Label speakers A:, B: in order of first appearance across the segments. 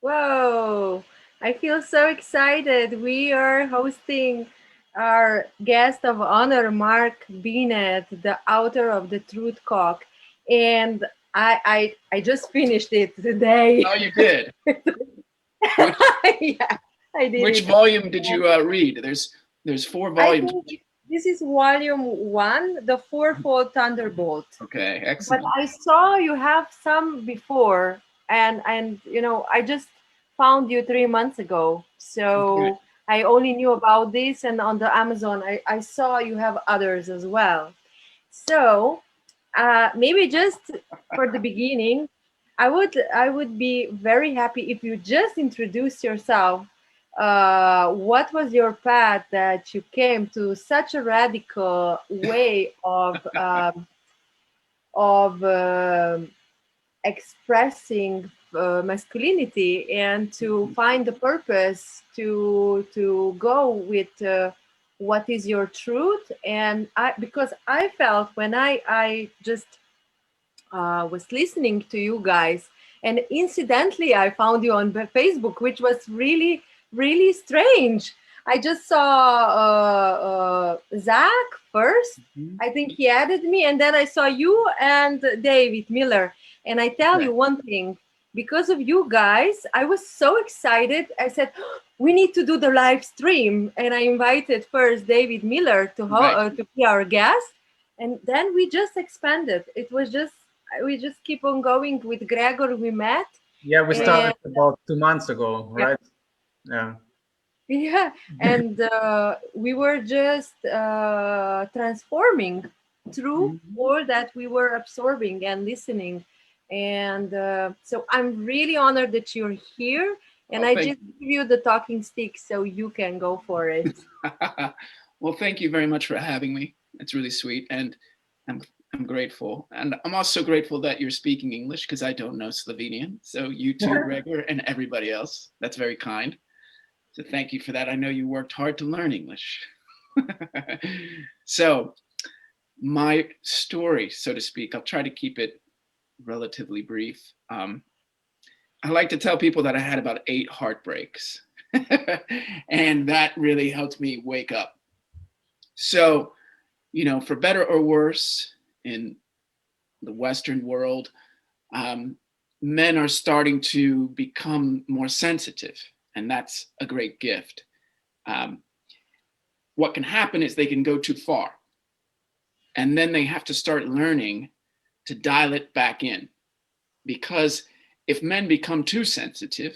A: Whoa, I feel so excited. We are hosting our guest of honor, Mark Binet, the author of The Truth Cock. And I just finished it today.
B: Oh, you did. Which
A: Yeah, I did
B: which
A: it.
B: volume did
A: And
B: you read? There's four
A: I
B: volumes.
A: think this is volume one, the fourfold thunderbolt.
B: Okay,
A: But
B: excellent.
A: I saw you have some before, and I just found you 3 months ago,
B: Okay.
A: so I only knew about this, and on the Amazon I saw you have others as well. So maybe just for the beginning, I would be very happy if you just introduce yourself. What was your path that you came to such a radical way of expressing masculinity and to find the purpose to go with what is your truth. And I, because I felt when I just was listening to you guys, and incidentally I found you on Facebook, which was really strange. I just saw Zach first.
B: Mhm.
A: I think he added me, and then I saw you and David Miller. And I tell
B: Okay.
A: you one thing, because of you guys, I was so excited. I said, we need to do the live stream. And I invited first David Miller
B: Right.
A: to be our guest. And then we just expanded. It was just, we just keep on going with Gregor. We met.
C: Yeah, we
A: And
C: started about 2 months ago,
A: yeah,
C: right? Yeah.
A: yeah, and we were just transforming through
B: Mhm.
A: all that we were absorbing and listening. And so I'm really honored that you're here. And
B: Oh,
A: I
B: thank
A: just give you the talking stick so you can go for it.
B: well, thank you very much for having me. It's really sweet, and I'm I'm grateful, and I'm also grateful that you're speaking English because I don't know Slovenian. So you too, Gregor, and everybody else. That's very kind. So thank you for that. I know you worked hard to learn English. So my story, so to speak, I'll try to keep it relatively brief. I like to tell people that I had about 8 heartbreaks, and that really helped me wake up. So, for better or worse, in the Western world, um, men are starting to become more sensitive, and that's a great gift. Um, what can happen is they can go too far, and then they have to start learning to dial it back in. Because if men become too sensitive,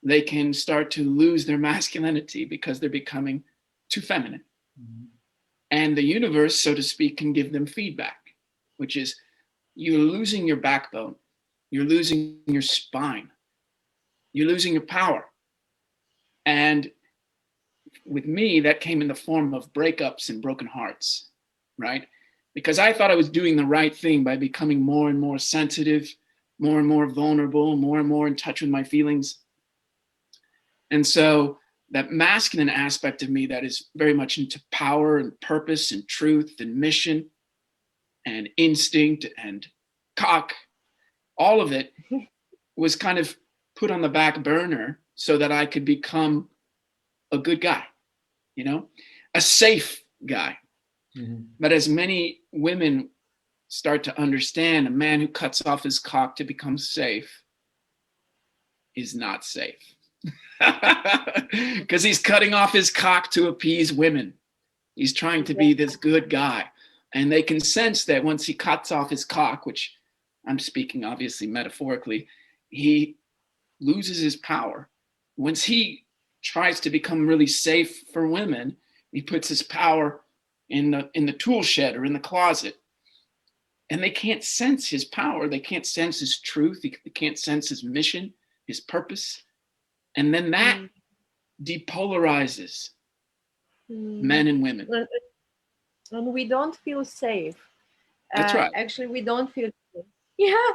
B: they can start to lose their masculinity because they're becoming too feminine.
C: Mhm.
B: And the universe, so to speak, can give them feedback, which is you're losing your backbone, you're losing your spine, you're losing your power. And with me, that came in the form of breakups and broken hearts, right? Because I thought I was doing the right thing by becoming more and more sensitive, more and more vulnerable, more and more in touch with my feelings. And so that masculine aspect of me that is very much into power and purpose and truth and mission and instinct and cock, all of it was kind of put on the back burner so that I could become a good guy, you know, a safe guy.
C: Mhm.
B: But as many women start to understand, a man who cuts off his cock to become safe is not safe. Because he's cutting off his cock to appease women. He's trying to be this good guy. And they can sense that once he cuts off his cock, which I'm speaking obviously metaphorically, he loses his power. Once he tries to become really safe for women, he puts his power in the tool shed or in the closet. And they can't sense his power. They can't sense his truth. They can't sense his mission, his purpose. And then that
A: Mm,
B: depolarizes
A: mm.
B: men and women.
A: And we don't feel safe.
B: That's right.
A: Actually, we don't feel safe. Yeah,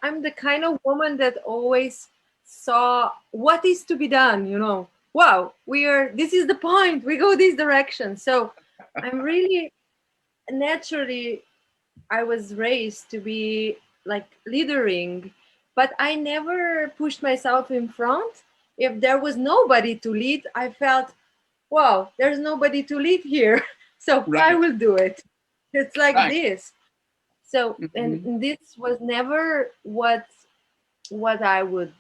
A: I'm the kind of woman that always saw what is to be done. Wow, this is the point. We go this direction. So I'm really naturally, I was raised to be like leadering, but I never pushed myself in front. If there was nobody to lead, I felt, wow, there's nobody to lead here. So I
B: Right.
A: will do it. It's like
B: Right.
A: this. So, and
B: Mhm.
A: this was never what I would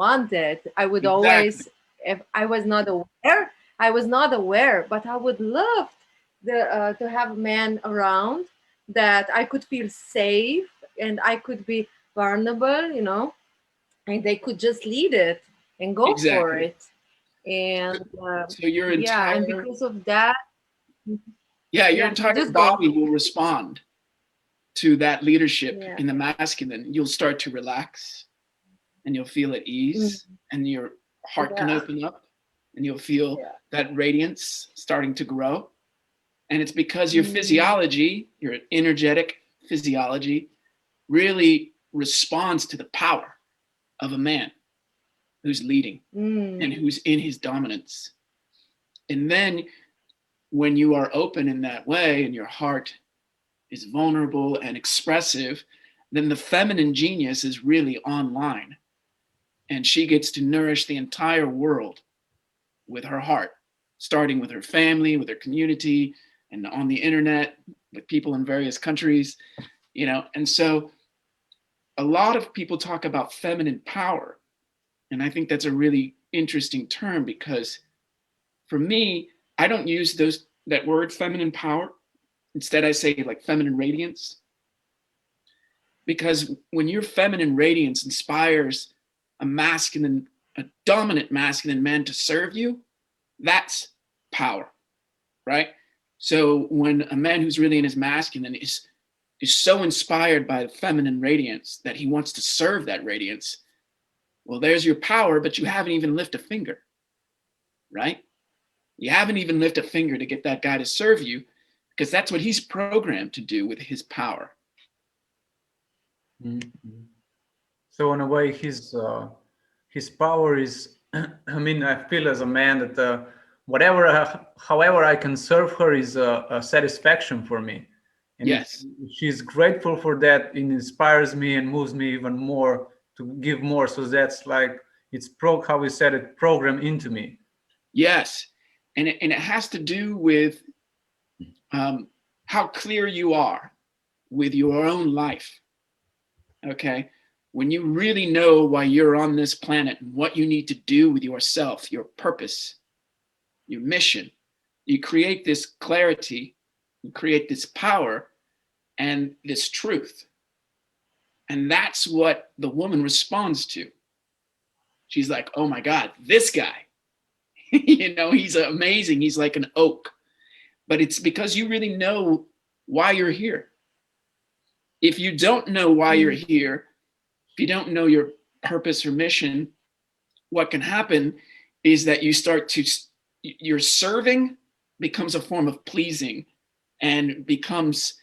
A: wanted. I would
B: Exactly.
A: always, if I was not aware, I was not aware, but I would love to have a man around that I could feel safe and I could be vulnerable, and they could just lead it and go for
B: Exactly.
A: it. And
B: So your
A: yeah, and
B: entire,
A: because of that,
B: yeah, your
A: yeah,
B: entire
A: just go.
B: body will respond to that leadership
A: Yeah.
B: in the masculine. You'll start to relax and you'll feel at
A: Mm,
B: ease and your heart can
A: yeah.
B: open up and you'll feel
A: Yeah.
B: that radiance starting to grow. And it's because your
A: Mm,
B: physiology, your energetic physiology, really responds to the power of a man who's leading
A: mm,
B: and who's in his dominance. And then when you are open in that way and your heart is vulnerable and expressive, then the feminine genius is really online. And she gets to nourish the entire world with her heart, starting with her family, with her community, and on the internet with people in various countries, And so a lot of people talk about feminine power. And I think that's a really interesting term because for me, I don't use that word feminine power. Instead, I say like feminine radiance because when your feminine radiance inspires a dominant masculine man to serve you, that's power, right? So when a man who's really in his masculine is so inspired by the feminine radiance that he wants to serve that radiance, well, there's your power, but you haven't even lifted a finger, right? You haven't even lifted a finger to get that guy to serve you because that's what he's programmed to do with his power.
C: Mhm. So in a way, his power is. I mean, I feel as a man that whatever, however I can serve her is a satisfaction for me, and if
B: Yes,
C: she's grateful for that, it inspires me and moves me even more to give more. So that's like it's how we said it, program into me.
B: yes. And it has to do with how clear you are with your own life. Okay. When you really know why you're on this planet and what you need to do with yourself, your purpose, your mission, you create this clarity, you create this power and this truth. And that's what the woman responds to. She's like, oh my God, this guy, he's amazing. He's like an oak. But it's because you really know why you're here. If you don't know why you're
A: mm,
B: here, if you don't know your purpose or mission, what can happen is that your serving becomes a form of pleasing and becomes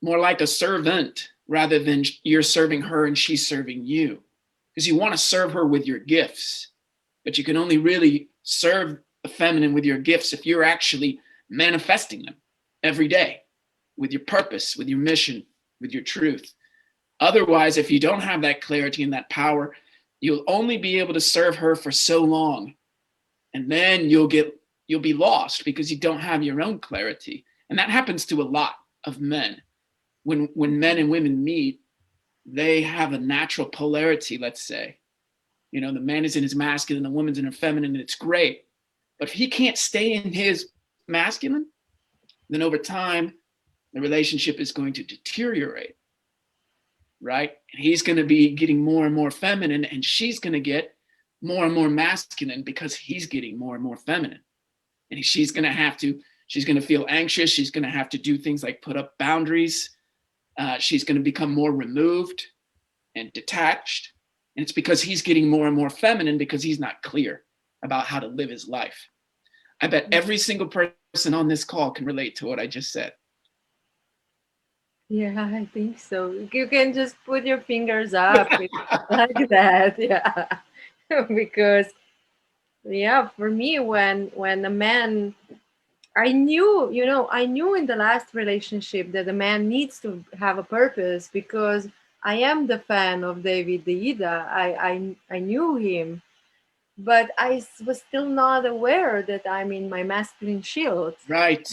B: more like a servant rather than you're serving her and she's serving you. Because you want to serve her with your gifts, but you can only really serve the feminine with your gifts if you're actually manifesting them every day with your purpose, with your mission, with your truth. Otherwise, if you don't have that clarity and that power, you'll only be able to serve her for so long. And then you'll be lost because you don't have your own clarity. And that happens to a lot of men. When men and women meet, they have a natural polarity, let's say. The man is in his masculine, the woman's in her feminine, and it's great. But if he can't stay in his masculine, then over time, the relationship is going to deteriorate, right? And he's going to be getting more and more feminine, and she's going to get more and more masculine because he's getting more and more feminine. And she's going to feel anxious. She's going to have to do things like put up boundaries. She's going to become more removed and detached. And it's because he's getting more and more feminine because he's not clear about how to live his life. I bet
A: mm.
B: every single person on this call can relate to what I just said.
A: Yeah, I think so. You can just put your fingers up like that. Yeah. Because yeah, for me when a man, I knew in the last relationship that a man needs to have a purpose because I am the fan of David Deida. I knew him, but was still not aware that I'm in my masculine shield.
B: Right.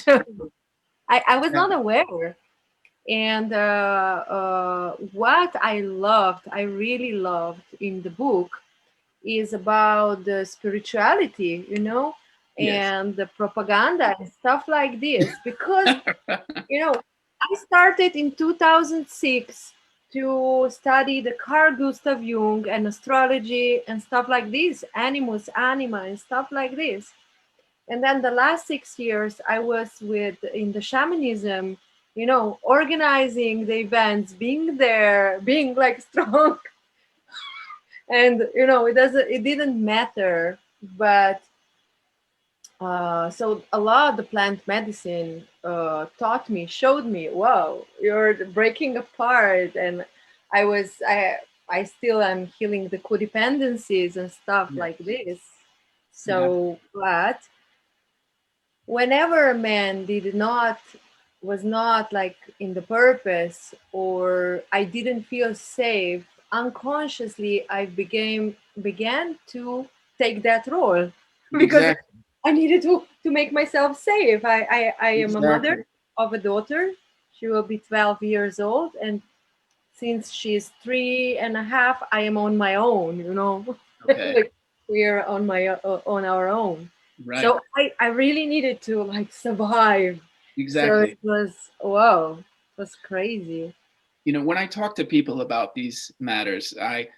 A: I was
B: Yeah.
A: not aware. And what I loved, I really loved in the book is about the spirituality,
B: Yes.
A: and the propaganda and stuff like this. Because, I started in 2006 to study the Carl Gustav Jung and astrology and stuff like this, animus, anima, and stuff like this. And then the last 6 years I was with in the shamanism, organizing the events, being there, being like strong. And it didn't matter. But so a lot of the plant medicine showed me, wow, you're breaking apart. And I still am healing the codependencies and stuff
B: Yeah.
A: like this.
B: Yeah.
A: So, but whenever a man was not like in the purpose, or I didn't feel safe, unconsciously I began to take that role because
B: Exactly.
A: I needed to make myself safe. I am a mother
B: Exactly.
A: of a daughter. She will be 12 years old, and since she's 3.5, I am on my own,
B: Okay.
A: like we're on our own.
B: Right.
A: So I really needed to like survive. So
B: Exactly.
A: it was, wow, it was crazy.
B: When I talk to people about these matters, I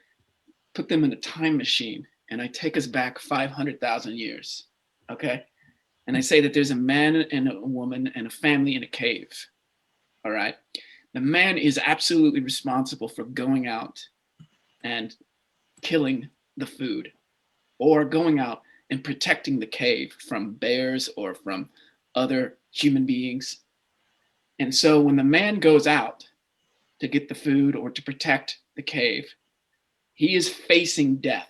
B: put them in a time machine and I take us back 500,000 years. Okay. And I say that there's a man and a woman and a family in a cave. All right. The man is absolutely responsible for going out and killing the food, or going out and protecting the cave from bears or from other human beings. And so when the man goes out to get the food or to protect the cave, he is facing death.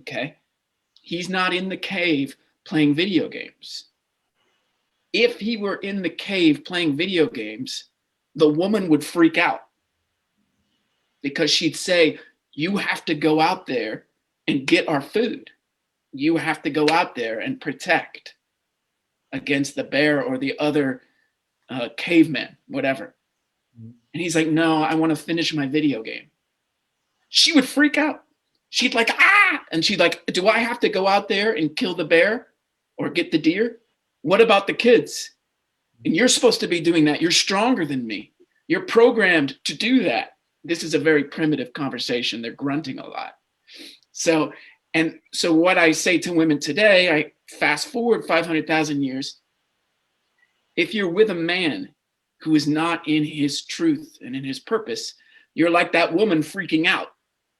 B: Okay. He's not in the cave playing video games. If he were in the cave playing video games, the woman would freak out because she'd say, "You have to go out there and get our food. You have to go out there and protect against the bear or the other cavemen, whatever." And he's like, "No, I want to finish my video game." She would freak out. She'd like, "Ah!" And she'd like, "Do I have to go out there and kill the bear or get the deer? What about the kids? And you're supposed to be doing that. You're stronger than me. You're programmed to do that." This is a very primitive conversation. They're grunting a lot. So, so what I say to women today, I fast forward 500,000 years. If you're with a man who is not in his truth and in his purpose, you're like that woman freaking out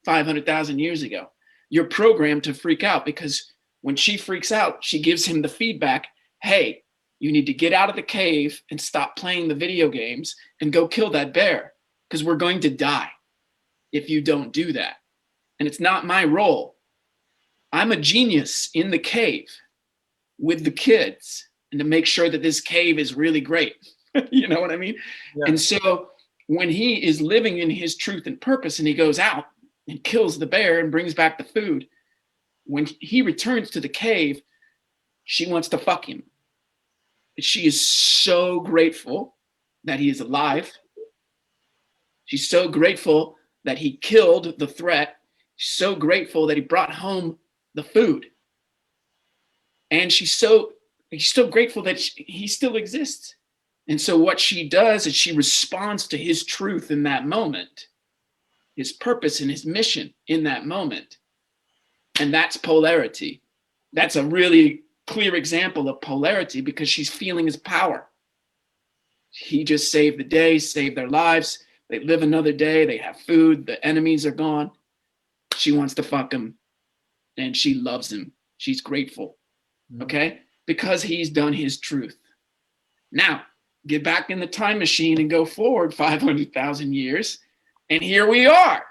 B: 500,000 years ago. You're programmed to freak out because when she freaks out, she gives him the feedback, "Hey, you need to get out of the cave and stop playing the video games and go kill that bear because we're going to die if you don't do that." And it's not my role. I'm a genius in the cave with the kids and to make sure that this cave is really great. You know what I mean?
C: Yeah.
B: And so when he is living in his truth and purpose and he goes out and kills the bear and brings back the food, when he returns to the cave, she wants to fuck him. She is so grateful that he is alive. She's so grateful that he killed the threat. She's so grateful that he brought home the food. And she's so grateful that he still exists. And so what she does is she responds to his truth in that moment, his purpose and his mission in that moment. And that's polarity. That's a really clear example of polarity because she's feeling his power. He just saved the day, saved their lives. They live another day. They have food. The enemies are gone. She wants to fuck him and she loves him. She's grateful. Okay? Because he's done his truth. Now, get back in the time machine and go forward 500,000 years. And here we are.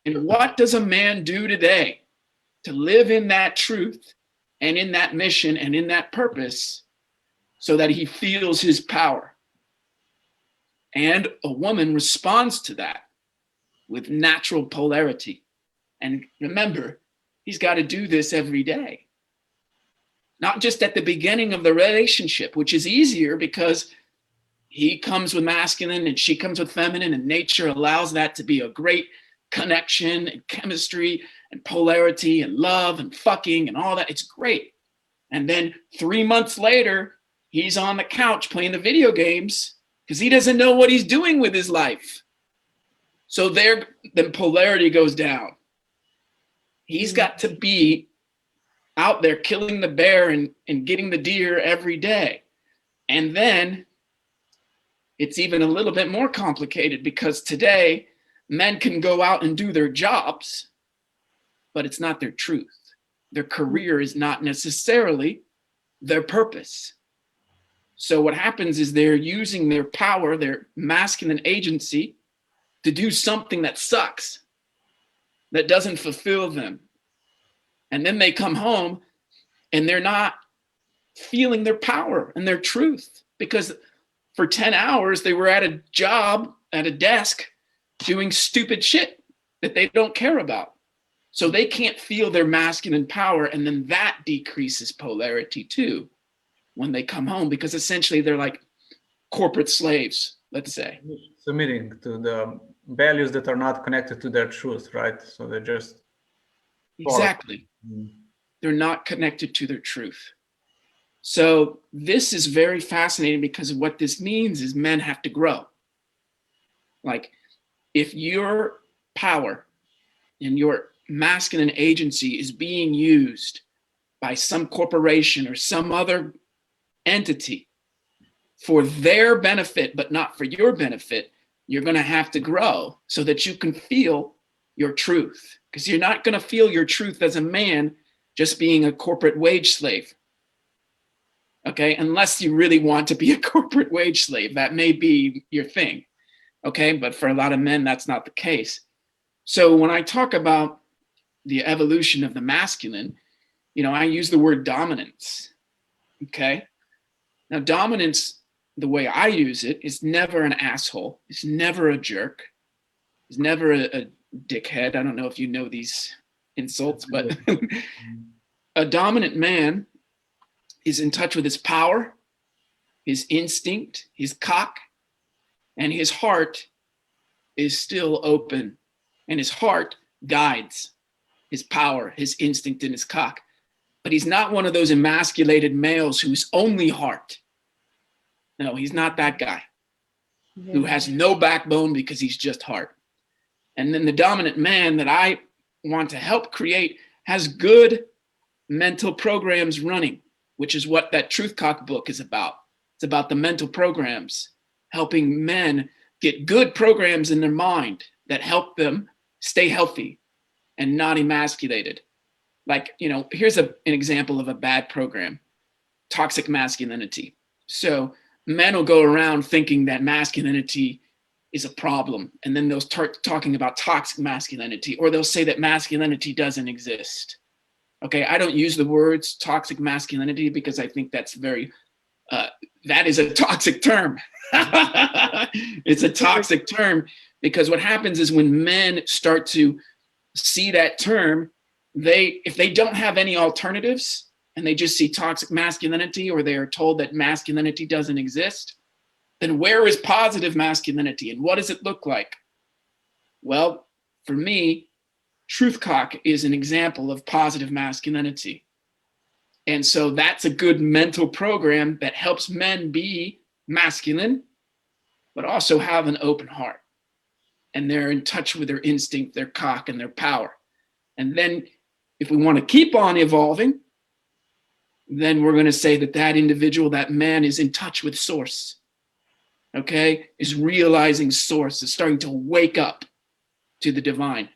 B: And what does a man do today to live in that truth and in that mission and in that purpose so that he feels his power? And a woman responds to that with natural polarity. And remember, he's got to do this every day. Not just at the beginning of the relationship, which is easier because he comes with masculine and she comes with feminine, and nature allows that to be a great connection and chemistry and polarity and love and fucking and all that. It's great. And then 3 months later, he's on the couch playing the video games because he doesn't know what he's doing with his life. So then polarity goes down. He's got to be out there killing the bear and getting the deer every day. And then it's even a little bit more complicated because today men can go out and do their jobs, but it's not their truth. Their career is not necessarily their purpose. So what happens is they're using their power, their masculine agency, to do something that sucks, that doesn't fulfill them. And then they come home and they're not feeling their power and their truth because for 10 hours they were at a job, at a desk, doing stupid shit that they don't care about. So they can't feel their masculine power, and then that decreases polarity too when they come home, because essentially they're like corporate slaves, let's say.
C: Submitting to the values that are not connected to their truth, right? So they're just...
B: Exactly. They're not connected to their truth. So this is very fascinating because what this means is men have to grow. Like if your power and your masculine agency is being used by some corporation or some other entity for their benefit, but not for your benefit, you're going to have to grow so that you can feel your truth. Because you're not going to feel your truth as a man just being a corporate wage slave. Okay, unless you really want to be a corporate wage slave, that may be your thing. Okay, but for a lot of men, that's not the case. So when I talk about the evolution of the masculine, you know, I use the word dominance. Okay, now dominance, the way I use it, is never an asshole. It's never a jerk. It's never a dickhead. I don't know if you know these insults, but a dominant man is in touch with his power, his instinct, his cock, and his heart is still open. And his heart guides his power, his instinct, and his cock. But he's not one of those emasculated males whose only heart. No, he's not that guy who has no backbone because he's just heart. And then the dominant man that I want to help create has good mental programs running, which is what that Truth Cock book is about. It's about the mental programs, helping men get good programs in their mind that help them stay healthy and not emasculated. Like, you know, here's an example of a bad program, toxic masculinity. So men will go around thinking that masculinity is a problem, and then they'll start talking about toxic masculinity, or they'll say that masculinity doesn't exist. Okay, I don't use the words toxic masculinity because I think that's very, that is a toxic term. It's a toxic term because what happens is when men start to see that term, if they don't have any alternatives and they just see toxic masculinity, or they are told that masculinity doesn't exist, then where is positive masculinity and what does it look like? Well, for me, Truth Cock is an example of positive masculinity. And so that's a good mental program that helps men be masculine, but also have an open heart. And they're in touch with their instinct, their cock, and their power. And then if we want to keep on evolving, then we're going to say that that individual, that man, is in touch with source. Okay, is realizing source, is starting to wake up to the divine.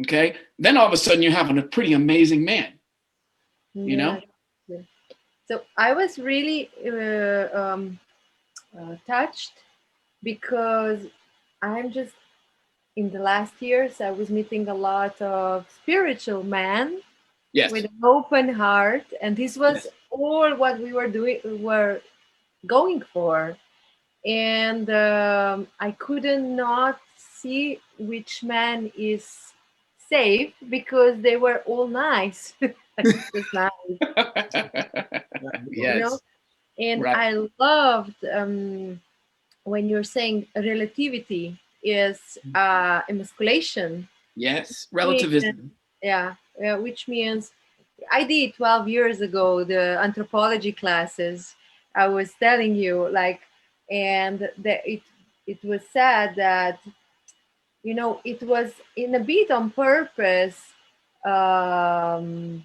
B: Okay, then all of a sudden you're having a pretty amazing man, you know?
A: Yeah. So I was really touched because I'm just, in the last years, I was meeting a lot of spiritual men with an open heart. And this was all what we were going for. and I couldn't not see which man is safe because they were all nice. Like, just nice, you know.
B: Yes.
A: And
B: Right.
A: I loved when you're saying relativity is emasculation.
B: Yes.
A: And,
B: Relativism.
A: yeah, which means I did 12 years ago the anthropology classes. I was telling you, like, and it was said that, you know, it was in a bit on purpose, um,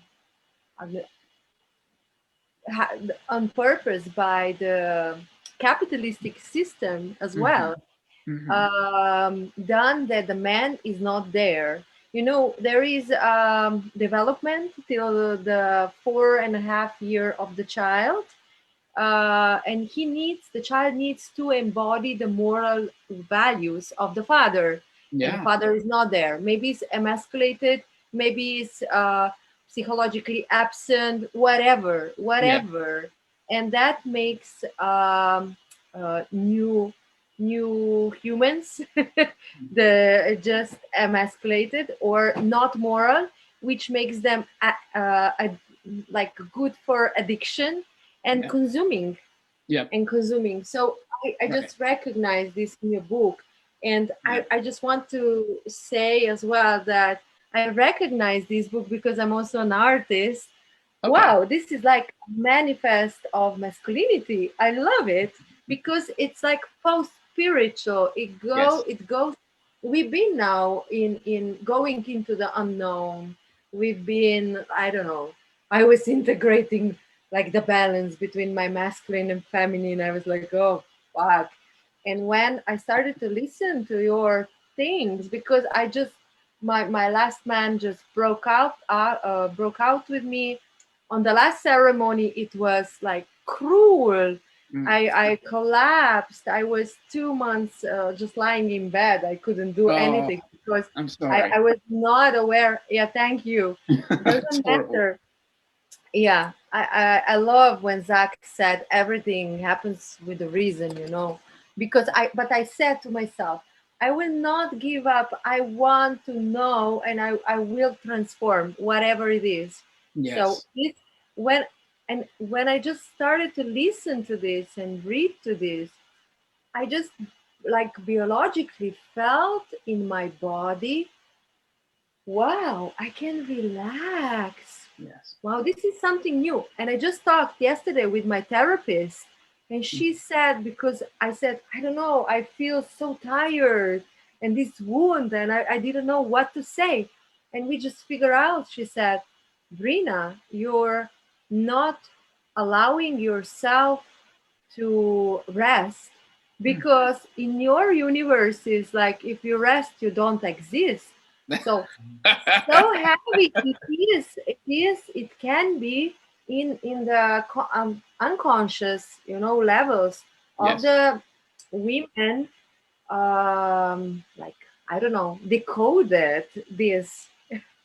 A: on purpose by the capitalistic system as
B: Hmm.
A: well,
B: Hmm.
A: done that the man is not there. You know, there is development till the 4.5 year of the child, and the child needs to embody the moral values of the father, and the
B: Yeah.
A: father is not there. Maybe he's emasculated, maybe he's psychologically absent, whatever,
B: Yeah.
A: whatever. And that makes new humans the just emasculated or not moral, which makes them like good for addiction and
B: Yeah. Yeah.
A: consuming. So I
B: Right.
A: just recognize this in your book. And
B: Yeah.
A: I just want to say as well that I recognize this book because I'm also an artist.
B: Okay.
A: Wow, this is like a manifest of masculinity. I love it because it's like post spiritual.
B: Yes.
A: It goes. We've been now in going into the unknown. We've been, I don't know. I was integrating like the balance between my masculine and feminine. I was like, oh fuck. And when I started to listen to your things, because I just my last man just broke out with me on the last ceremony. It was like cruel.
B: Mm.
A: I collapsed. I was 2 months just lying in bed. I couldn't do
B: Oh,
A: anything because
B: I'm sorry.
A: I was not aware. Yeah, thank you.
B: It's
A: Doesn't
B: horrible.
A: matter. Yeah, I love when Zach said everything happens with a reason, you know, because I said to myself, I will not give up. I want to know, and I will transform whatever it is. So
B: Yes.
A: when when I just started to listen to this and read to this, I just like biologically felt in my body, wow, I can relax.
B: Yes.
A: Wow, this is something new. And I just talked yesterday with my therapist, and she said, because I said, I don't know, I feel so tired and this wound, and I didn't know what to say. And we just figure out, she said, Brina, you're not allowing yourself to rest
B: Mm.
A: because in your universe is like if you rest you don't exist. So so heavy it can be in the unconscious, you know, levels of
B: Yes.
A: the women, like, I don't know, decoded this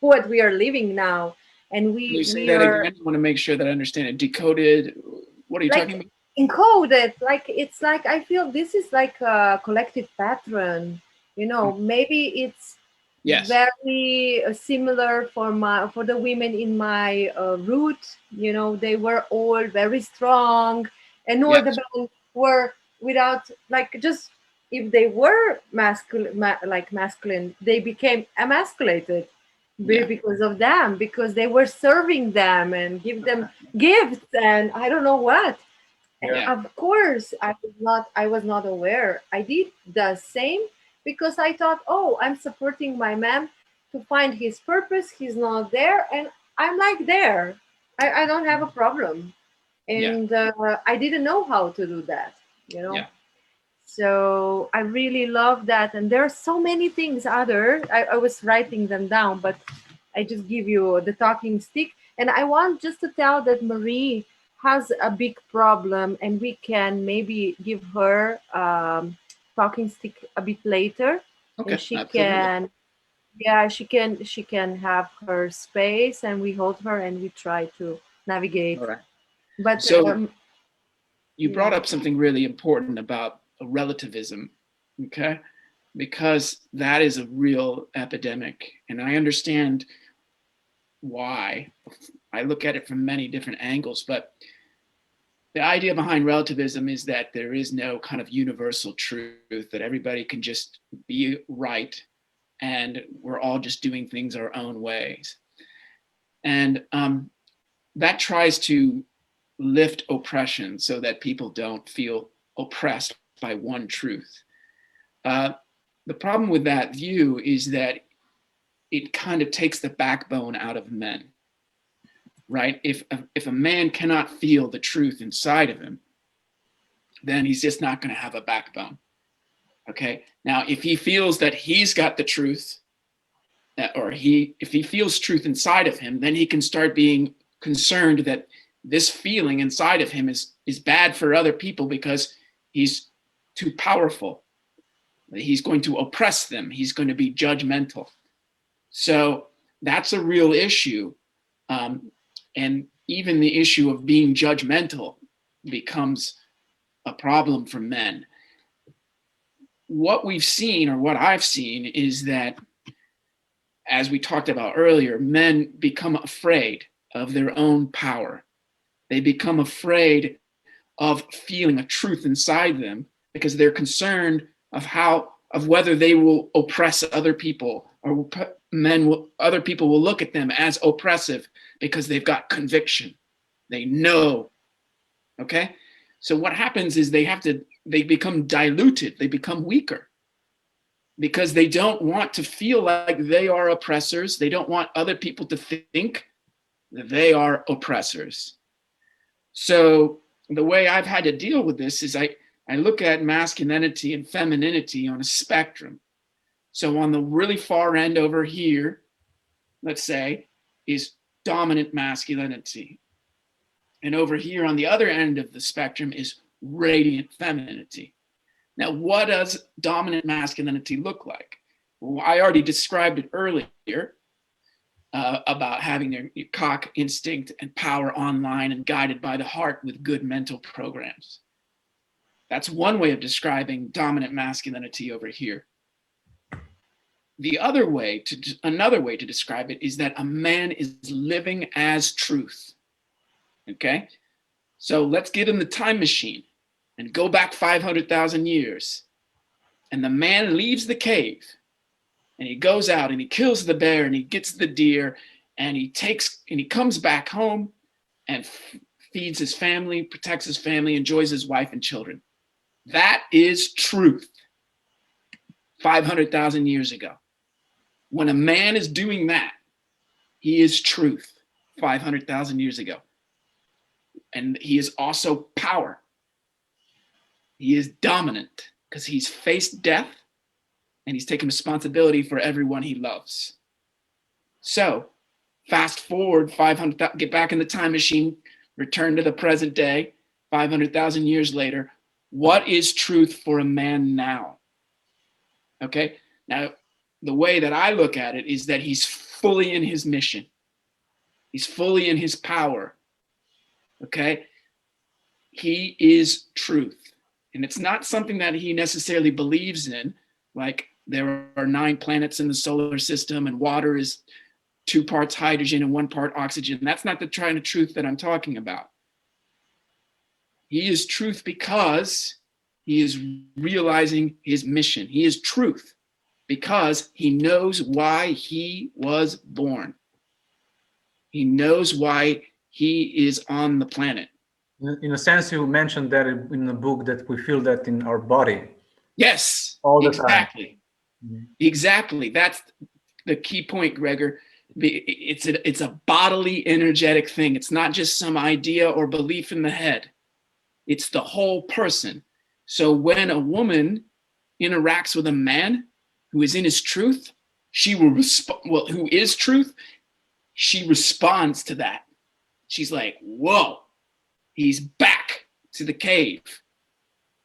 A: what we are living now. And
B: Can you say
A: we
B: that
A: are
B: again? I want to make sure that I understand it. Decoded. What are you talking
A: like
B: about?
A: encoded, like it's like I feel this is like a collective pattern, you know. Maybe it's
B: Yes.
A: very similar for the women in my root, you know, they were all very strong, and all the
B: Yes.
A: men were without, like, just if they were masculine, like masculine, they became emasculated
B: Yeah.
A: because of them, because they were serving them and give them gifts and I don't know what. And
C: Yeah.
B: Yeah.
A: of course, I was not aware. I did the same because I thought, oh, I'm supporting my man to find his purpose. He's not there, and I'm like there. I don't have a problem,
B: Yeah.
A: and I didn't know how to do that. You know.
B: Yeah.
A: So I really love that, and there are so many things. I was writing them down, but I just give you the talking stick. And I want just to tell that Marie has a big problem, and we can maybe give her talking stick a bit later, and
B: Okay.
A: she
B: Absolutely.
A: can, yeah, she can have her space, and we hold her and we try to navigate.
B: All right.
A: But
B: So you brought
A: yeah,
B: up something really important about relativism, okay? Because that is a real epidemic. And I understand why. I look at it from many different angles, but the idea behind relativism is that there is no kind of universal truth, that everybody can just be right and we're all just doing things our own ways. And that tries to lift oppression so that people don't feel oppressed by one truth. The problem with that view is that it kind of takes the backbone out of men, right? If a man cannot feel the truth inside of him, then he's just not going to have a backbone. Okay. Now, if he feels that he's got the truth, or if he feels truth inside of him, then he can start being concerned that this feeling inside of him is bad for other people because he's too powerful. He's going to oppress them. He's going to be judgmental. So that's a real issue. And even the issue of being judgmental becomes a problem for men. What we've seen, or what I've seen, is that, as we talked about earlier, men become afraid of their own power. They become afraid of feeling a truth inside them because they're concerned of whether they will oppress other people, or other people will look at them as oppressive because they've got conviction. They know. Okay? So what happens is they become diluted, they become weaker because they don't want to feel like they are oppressors. They don't want other people to think that they are oppressors. So the way I've had to deal with this is I look at masculinity and femininity on a spectrum. So on the really far end over here, let's say, is dominant masculinity. And over here on the other end of the spectrum is radiant femininity. Now, what does dominant masculinity look like? Well, I already described it earlier about having your cock instinct and power online and guided by the heart with good mental programs. That's one way of describing dominant masculinity over here. Another way to describe it is that a man is living as truth. Okay? So let's get in the time machine and go back 500,000 years. And the man leaves the cave and he goes out and he kills the bear and he gets the deer and he comes back home and feeds his family, protects his family, enjoys his wife and children. That is truth 500,000 years ago. When a man is doing that, he is truth 500,000 years ago. And he is also power. He is dominant because he's faced death and he's taken responsibility for everyone he loves. So fast forward 500,000, get back in the time machine, return to the present day, 500,000 years later. What is truth for a man now? Okay, now the way that I look at it is that he's fully in his mission. He's fully in his power. Okay, he is truth. And it's not something that he necessarily believes in, like there are 9 planets in the solar system and water is 2 parts hydrogen and 1 part oxygen. That's not the kind of truth that I'm talking about. He is truth because he is realizing his mission. He is truth because he knows why he was born. He knows why he is on the planet.
C: In a sense, you mentioned that in the book that we feel that in our body.
B: Yes,
C: all the
B: exactly.
C: time. Mm-hmm.
B: Exactly. That's the key point, Gregor. It's a bodily, energetic thing. It's not just some idea or belief in the head. It's the whole person. So when a woman interacts with a man who is in his truth, she will respond. Well, who is truth? She responds to that. She's like, "Whoa, he's back to the cave."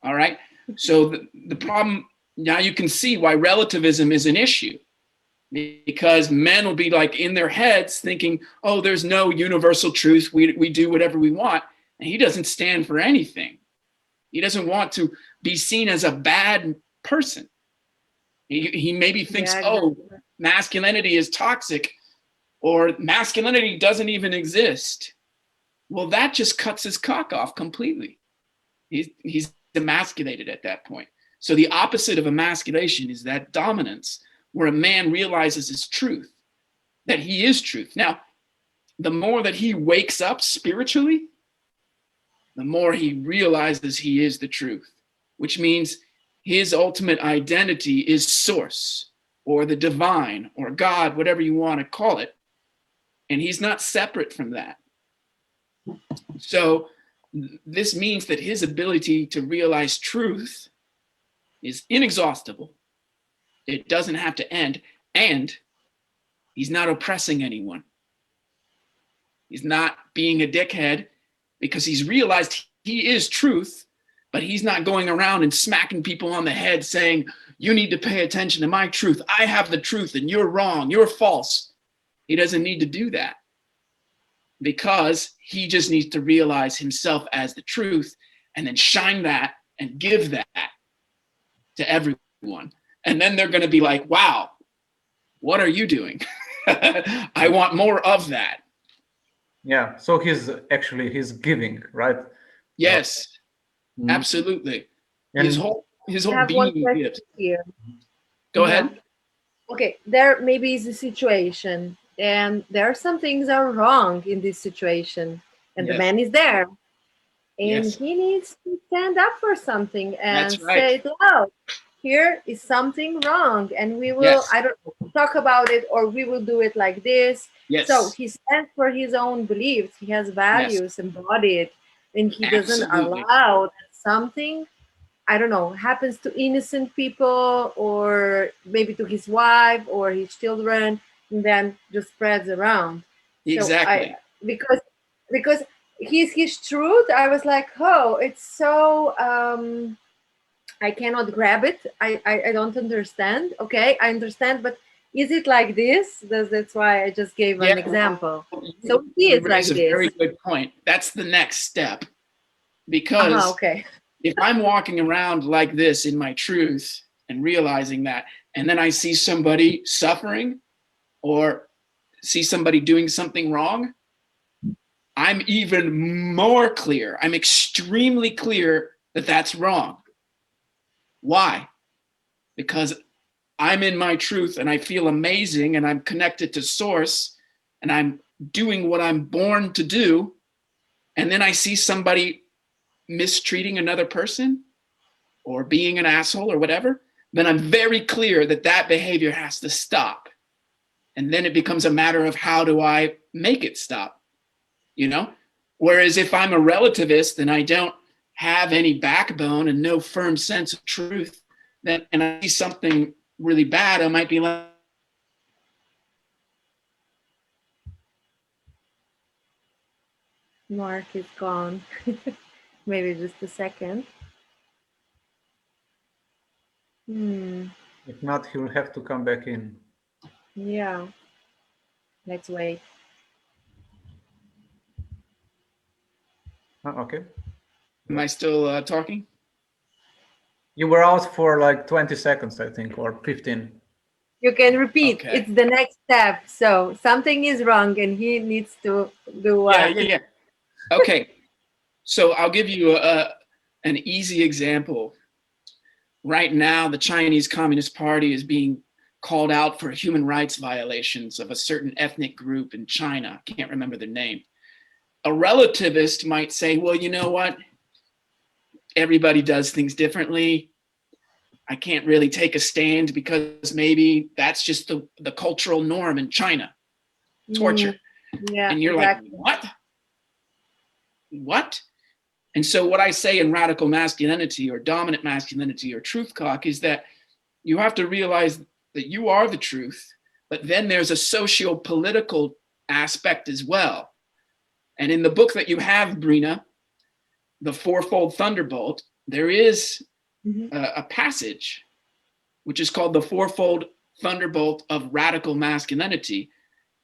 B: All right. So the problem now, you can see why relativism is an issue, because men will be like in their heads thinking, "Oh, there's no universal truth. We do whatever we want," and he doesn't stand for anything. He doesn't want to be seen as a bad person. He maybe thinks,
A: Yeah,
B: oh,
A: exactly.
B: masculinity is toxic, or masculinity doesn't even exist. Well, that just cuts his cock off completely. He's emasculated at that point. So the opposite of emasculation is that dominance, where a man realizes his truth, that he is truth. Now, the more that he wakes up spiritually, the more he realizes he is the truth, which means his ultimate identity is source, or the divine, or God, whatever you want to call it. And he's not separate from that. So this means that his ability to realize truth is inexhaustible. It doesn't have to end, and he's not oppressing anyone. He's not being a dickhead, because he's realized he is truth, but he's not going around and smacking people on the head saying, you need to pay attention to my truth. I have the truth and you're wrong, you're false. He doesn't need to do that, because he just needs to realize himself as the truth and then shine that and give that to everyone. And then they're going to be like, wow, what are you doing? I want more of that.
C: Yeah. So he's giving, right?
B: Yes,
C: Mhm.
B: absolutely.
C: And
B: His whole
A: I have one
B: being
A: question
B: gives.
A: here.
B: Go
A: Yeah.
B: ahead.
A: Okay, there maybe is a situation, and there are some things are wrong in this situation, and the
B: Yes.
A: man is there, and
B: Yes.
A: he needs to stand up for something and
B: That's right.
A: say it loud. Here is something wrong, and we will,
B: Yes.
A: I don't know, talk about it, or we will do it like this.
B: Yes.
A: So he stands for his own beliefs. He has values embodied, and he doesn't
B: Absolutely.
A: allow that something, I don't know, happens to innocent people, or maybe to his wife or his children, and then just spreads around.
B: Exactly.
A: Because his truth, I was like, oh, it's so I cannot grab it. I don't understand. Okay, I understand, but is it like this? That's why I just gave an example. So he
B: you
A: is like
B: raise a
A: this.
B: very good point. That's the next step, because
A: Okay.
B: if I'm walking around like this in my truth and realizing that, and then I see somebody suffering or see somebody doing something wrong, I'm even more clear. I'm extremely clear that that's wrong. Why? Because I'm in my truth and I feel amazing and I'm connected to source and I'm doing what I'm born to do. And then I see somebody mistreating another person or being an asshole or whatever, then I'm very clear that that behavior has to stop. And then it becomes a matter of how do I make it stop, you know? Whereas if I'm a relativist and I don't have any backbone and no firm sense of truth, then and I see something really bad, I might be like,
A: Mark is gone. Maybe just a second.
C: if not, he will have to come back in.
A: Yeah. Let's wait.
C: Okay.
B: am I still talking?
C: You were out for like 20 seconds, I think, or 15.
A: You can repeat.
B: Okay.
A: It's the next step. So something is wrong, and he needs to do what?
B: Yeah. Okay. So I'll give you an easy example. Right now, the Chinese Communist Party is being called out for human rights violations of a certain ethnic group in China. I can't remember their name. A relativist might say, well, you know what? Everybody does things differently. I can't really take a stand because maybe that's just the cultural norm in China. Torture.
A: Yeah.
B: And you're
A: exactly.
B: like, what? And so what I say in radical masculinity or dominant masculinity or truth cock is that you have to realize that you are the truth, but then there's a socio-political aspect as well. And in the book that you have, Brina, The Fourfold Thunderbolt, there is a passage which is called The Fourfold Thunderbolt of Radical Masculinity.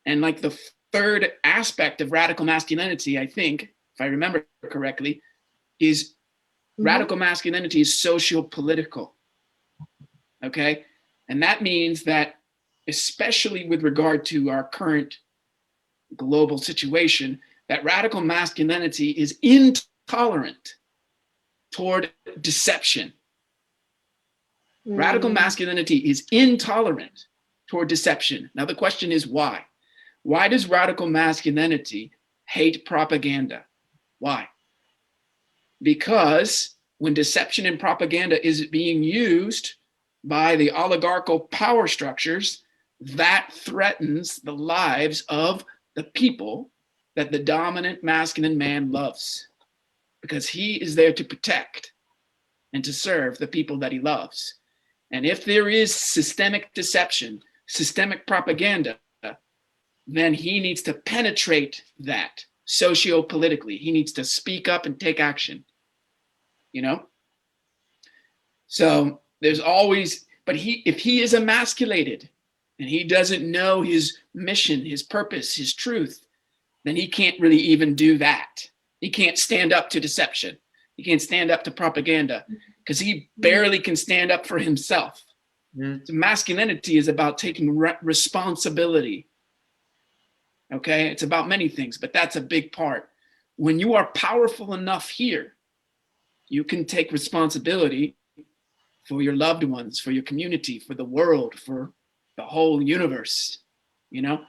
B: And like the third aspect of radical masculinity, I think, if I remember correctly, is Radical masculinity is socio-political. Okay? And that means that, especially with regard to our current global situation, that radical masculinity is intolerant toward deception. Radical masculinity is intolerant toward deception. Now, the question is why? Why does radical masculinity hate propaganda? Why? Because when deception and propaganda is being used by the oligarchical power structures, that threatens the lives of the people that the dominant masculine man loves, because he is there to protect and to serve the people that he loves. And if there is systemic deception, systemic propaganda, then he needs to penetrate that socio-politically. He needs to speak up and take action, you know? So there's always, but if he is emasculated and he doesn't know his mission, his purpose, his truth, then he can't really even do that. He can't stand up to deception. He can't stand up to propaganda because he barely can stand up for himself. So masculinity is about taking responsibility. Okay, it's about many things, but that's a big part. When you are powerful enough here, you can take responsibility for your loved ones, for your community, for the world, for the whole universe. You know,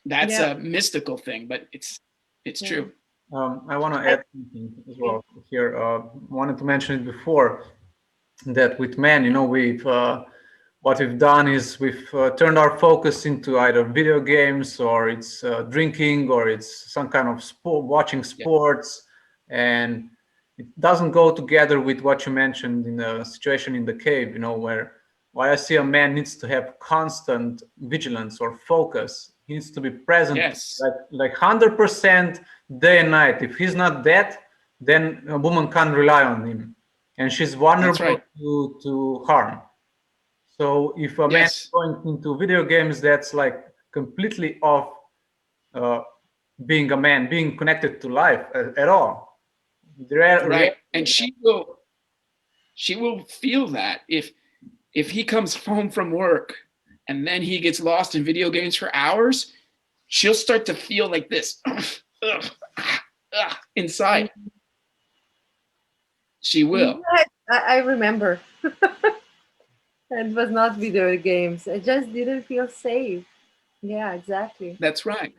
B: that's a mystical thing, but it's true.
C: I want to add something as well here. Wanted to mention it before, that with men, you know, what we've done is we've turned our focus into either video games, or it's drinking, or it's some kind of sport, watching sports, and it doesn't go together with what you mentioned in the situation in the cave, you know, where I see a man needs to have constant vigilance or focus. He needs to be present, like 100% day and night. If he's not that, then a woman can't rely on him, and she's vulnerable to harm. So if a man is going into video games, that's like completely off being a man, being connected to life at all.
B: Right, and she will feel that if he comes home from work and then he gets lost in video games for hours, she'll start to feel like this inside. She will.
A: I remember. It was not video games. I just didn't feel safe. Yeah, exactly.
B: That's right.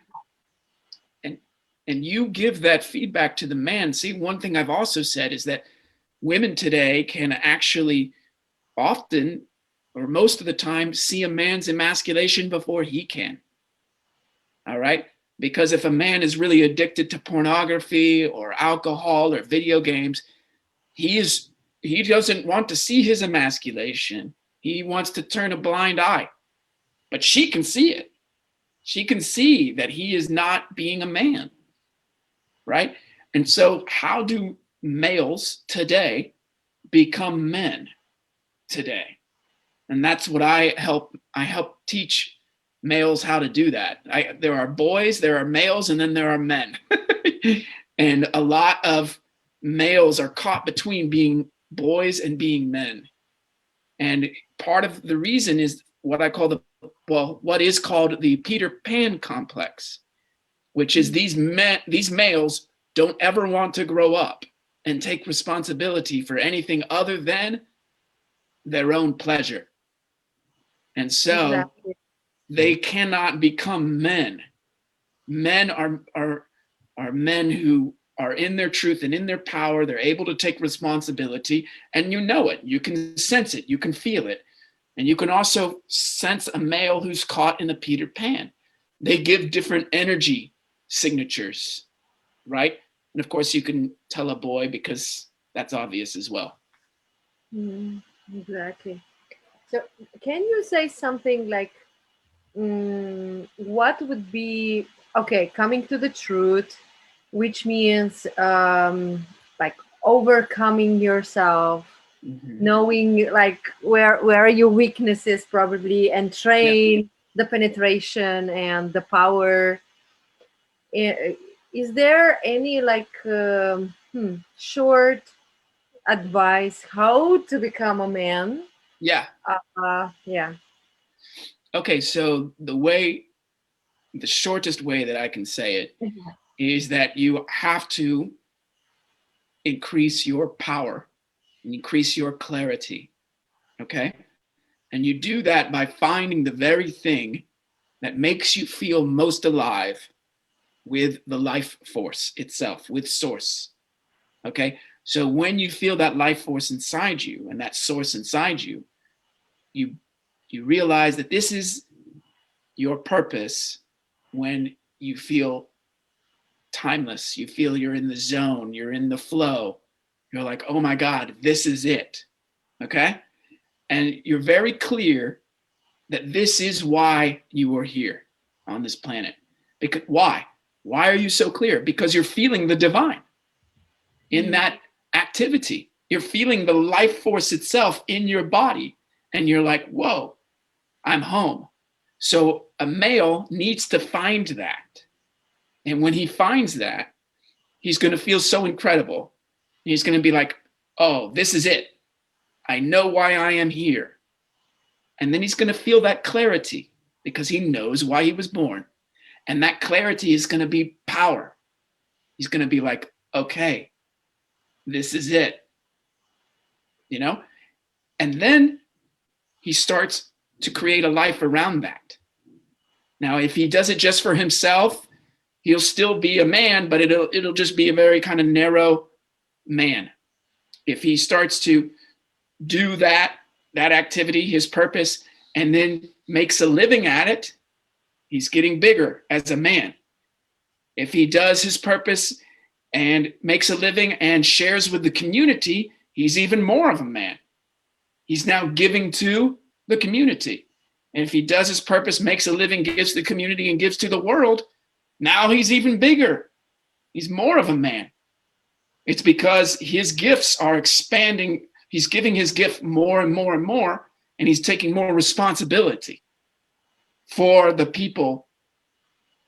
B: And you give that feedback to the man. See, one thing I've also said is that women today can actually often, or most of the time, see a man's emasculation before he can. All right? Because if a man is really addicted to pornography or alcohol or video games, he doesn't want to see his emasculation. He wants to turn a blind eye. But she can see it. She can see that he is not being a man. Right? And so how do males today become men today? And that's what I help teach males how to do that. There are boys, there are males, and then there are men. And a lot of males are caught between being boys and being men. And part of the reason is what I call what is called the Peter Pan complex, which is these males don't ever want to grow up and take responsibility for anything other than their own pleasure. And so they cannot become men. Men are men who are in their truth and in their power. They're able to take responsibility, and you know it. You can sense it. You can feel it. And you can also sense a male who's caught in a Peter Pan. They give different energy signatures, right? And of course, you can tell a boy because that's obvious as well.
A: Exactly. So can you say something like, what would be, coming to the truth, which means like overcoming yourself, knowing like where are your weaknesses probably, and train the penetration and the power. Is there any like short advice how to become a man.
B: Yeah.
A: Yeah.
B: Okay, so the shortest way that I can say it is that you have to increase your power and increase your clarity. Okay? And you do that by finding the very thing that makes you feel most alive with the life force itself, with source. Okay? So when you feel that life force inside you and that source inside you, you realize that this is your purpose. When you feel timeless, you feel you're in the zone, you're in the flow, you're like, oh my God, this is it. Okay? And you're very clear that this is why you are here on this planet. Because why? Why are you so clear? Because you're feeling the divine in that activity. You're feeling the life force itself in your body. And you're like, whoa, I'm home. So a male needs to find that. And when he finds that, he's going to feel so incredible. He's going to be like, oh, this is it. I know why I am here. And then he's going to feel that clarity because he knows why he was born. And that clarity is going to be power. He's going to be like, okay, this is it. You know? And then he starts to create a life around that. Now, if he does it just for himself, he'll still be a man, but it'll just be a very kind of narrow man. If he starts to do that activity, his purpose, and then makes a living at it, he's getting bigger as a man. If he does his purpose and makes a living and shares with the community, he's even more of a man. He's now giving to the community. And if he does his purpose, makes a living, gives to the community, and gives to the world, now he's even bigger. He's more of a man. It's because his gifts are expanding. He's giving his gift more and more and more, and he's taking more responsibility for the people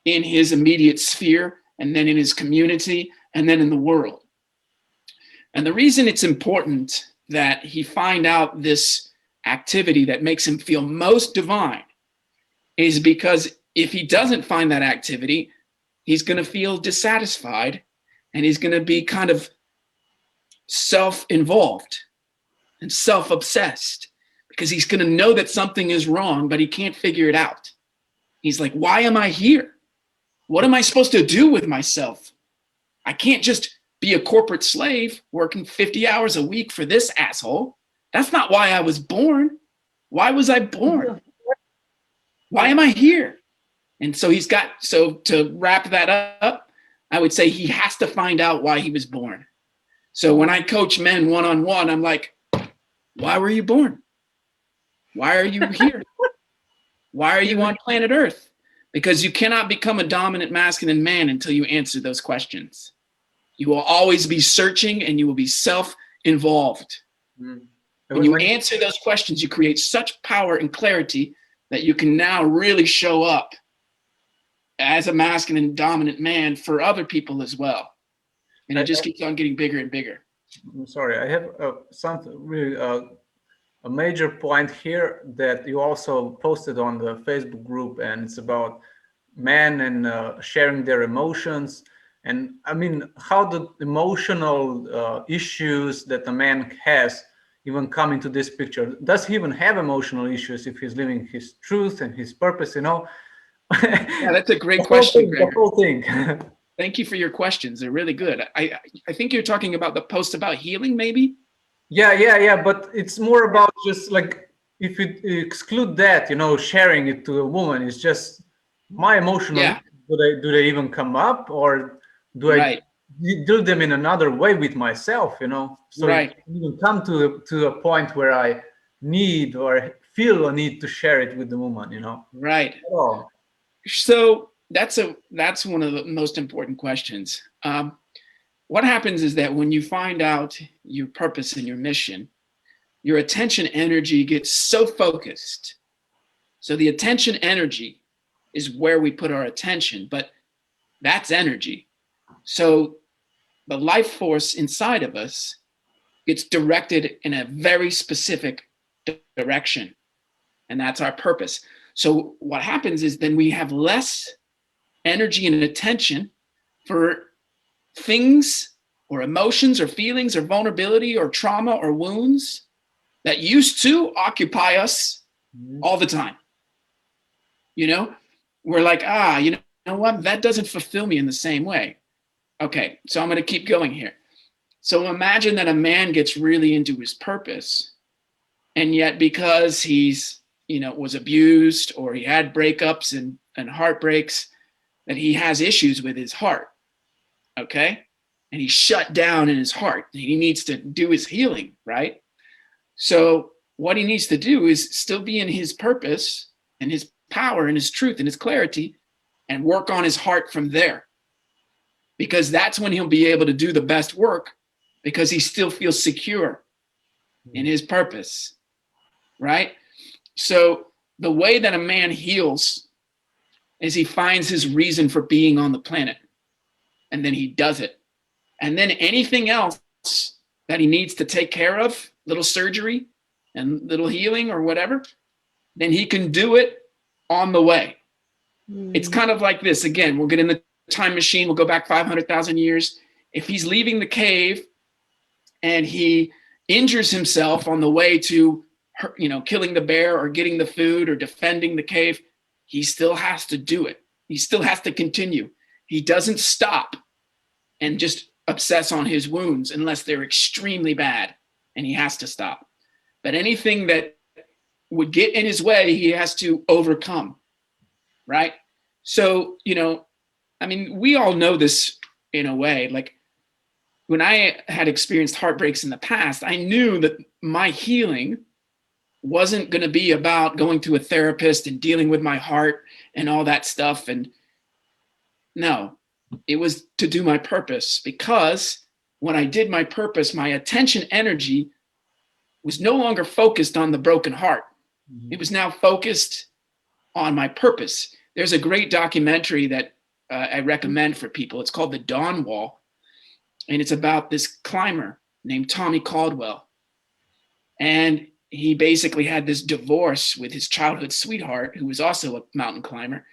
B: in his immediate sphere, and then in his community, and then in the world. And the reason it's important that he find out this activity that makes him feel most divine is because if he doesn't find that activity, he's going to feel dissatisfied, and he's going to be kind of self-involved and self-obsessed because he's going to know that something is wrong, but he can't figure it out. He's like, why am I here? What am I supposed to do with myself? I can't just be a corporate slave working 50 hours a week for this asshole. That's not why I was born. Why was I born? Why am I here? And so to wrap that up, I would say he has to find out why he was born. So when I coach men one-on-one, I'm like, why were you born? Why are you here? Why are you on planet Earth? Because you cannot become a dominant masculine man until you answer those questions. You will always be searching, and you will be self-involved. When you answer those questions, you create such power and clarity that you can now really show up as a masculine dominant man for other people as well. And it just keeps on getting bigger and bigger.
C: I'm sorry, I have something really a major point here that you also posted on the Facebook group, and it's about men and sharing their emotions. And I mean, how the emotional issues that a man has even come into this picture? Does he even have emotional issues if he's living his truth and his purpose, you know?
B: Yeah, that's a great question, Gregor.
C: The whole thing.
B: Thank you for your questions. They're really good. I think you're talking about the post about healing, maybe?
C: Yeah. But it's more about just like, if you exclude that, you know, sharing it to a woman is just my emotional.
B: Yeah.
C: Do they even come up, or do I do them in another way with myself, you know? So it even come to a point where I need or feel a need to share it with the woman, you know?
B: Right.
C: Oh.
B: So that's one of the most important questions. What happens is that when you find out your purpose and your mission, your attention energy gets so focused. So the attention energy is where we put our attention, but that's energy. So the life force inside of us gets directed in a very specific direction. And that's our purpose. So what happens is then we have less energy and attention for things or emotions or feelings or vulnerability or trauma or wounds that used to occupy us all the time. You know, we're like, you know what? That doesn't fulfill me in the same way. Okay, so I'm going to keep going here. So imagine that a man gets really into his purpose, and yet because he's, was abused or he had breakups and heartbreaks, that he has issues with his heart. Okay. And he's shut down in his heart. He needs to do his healing, right? So what he needs to do is still be in his purpose and his power and his truth and his clarity, and work on his heart from there. Because that's when he'll be able to do the best work, because he still feels secure in his purpose, right? So the way that a man heals is he finds his reason for being on the planet, and then he does it. And then anything else that he needs to take care of, little surgery and little healing or whatever, then he can do it on the way. It's kind of like this. Again, we'll get in the time machine. We'll go back 500,000 years. If he's leaving the cave and he injures himself on the way to, killing the bear or getting the food or defending the cave, he still has to do it. He still has to continue. He doesn't stop and just obsess on his wounds unless they're extremely bad, and he has to stop. But anything that would get in his way, he has to overcome, right? So, we all know this in a way. Like when I had experienced heartbreaks in the past, I knew that my healing wasn't going to be about going to a therapist and dealing with my heart and all that stuff. And no, it was to do my purpose, because when I did my purpose, my attention energy was no longer focused on the broken heart. It was now focused on my purpose. There's a great documentary that I recommend for people. It's called The Dawn Wall. And it's about this climber named Tommy Caldwell. And he basically had this divorce with his childhood sweetheart, who was also a mountain climber,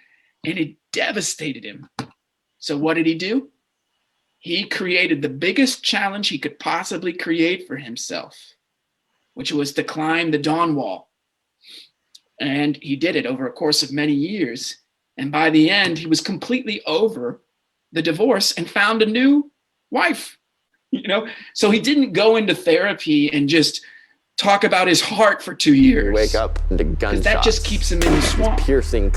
B: and it devastated him. So what did he do? He created the biggest challenge he could possibly create for himself, which was to climb the Dawn Wall. And he did it over a course of many years. And by the end, he was completely over the divorce and found a new wife, So he didn't go into therapy and just talk about his heart for 2 years.
D: Wake up to gunshots.
B: That just keeps him in the swamp.
D: Piercing.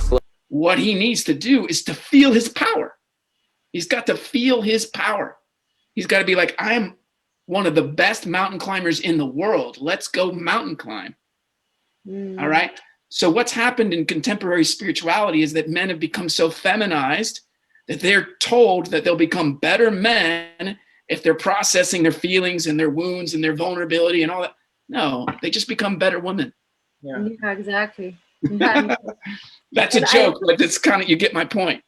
B: What he needs to do is to feel his power. He's got to feel his power. He's got to be like, I am one of the best mountain climbers in the world. Let's go mountain climb. All right. So what's happened in contemporary spirituality is that men have become so feminized that they're told that they'll become better men if they're processing their feelings and their wounds and their vulnerability and all that. No, they just become better women.
A: Yeah, exactly. Yeah.
B: That's a joke, but it's kind of, you get my point.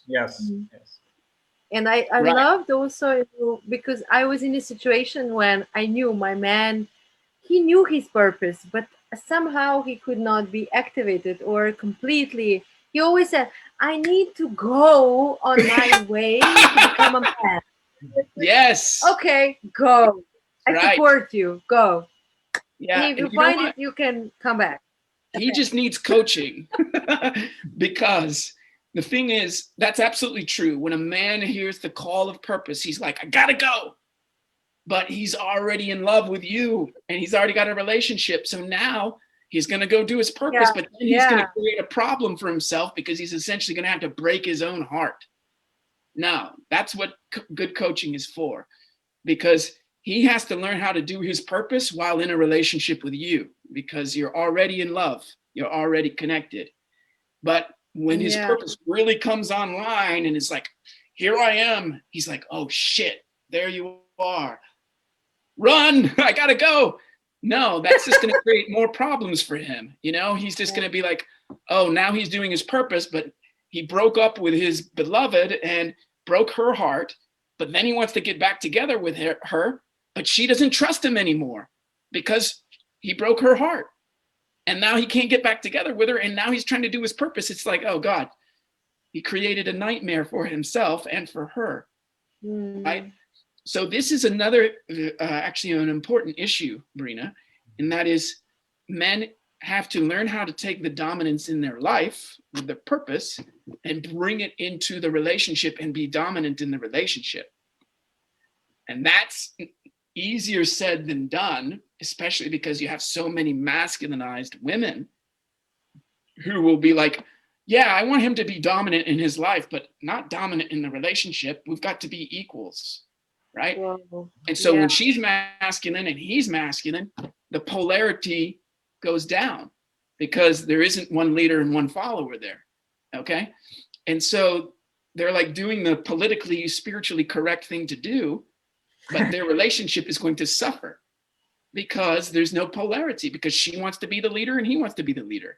C: Yes. Yes.
A: And I
B: Right.
A: loved also, because I was in a situation when I knew my man, he knew his purpose, but somehow he could not be activated or completely. He always said, I need to go on my way to become a man.
B: Yes.
A: Okay, go. I
B: Right.
A: support you. Go.
B: Yeah.
A: And if you
B: And you know
A: find
B: what?
A: it, you can come back.
B: He just needs coaching because the thing is, that's absolutely true. When a man hears the call of purpose, he's like, I gotta go. But he's already in love with you and he's already got a relationship. So now he's going to go do his purpose, but then he's going to create a problem for himself because he's essentially going to have to break his own heart. No, that's what good coaching is for, because he has to learn how to do his purpose while in a relationship with you, because you're already in love. You're already connected. But when his purpose really comes online and it's like, here I am, he's like, oh shit, there you are. Run, I gotta go. No, that's just going to create more problems for him. He's just going to be like, oh, now he's doing his purpose, but he broke up with his beloved and broke her heart. But then he wants to get back together with her. but she doesn't trust him anymore because he broke her heart. And now he can't get back together with her. And now he's trying to do his purpose. It's like, oh God, he created a nightmare for himself and for her. Right? So this is another, actually an important issue, Brina, and that is men have to learn how to take the dominance in their life with their purpose and bring it into the relationship and be dominant in the relationship. And that's easier said than done, especially because you have so many masculinized women who will be like, yeah, I want him to be dominant in his life, but not dominant in the relationship. We've got to be equals, right?
A: Whoa.
B: And so
A: Yeah.
B: when she's masculine and he's masculine, the polarity goes down because there isn't one leader and one follower there, okay? And so they're like doing the politically, spiritually correct thing to do, but their relationship is going to suffer because there's no polarity, because she wants to be the leader and he wants to be the leader,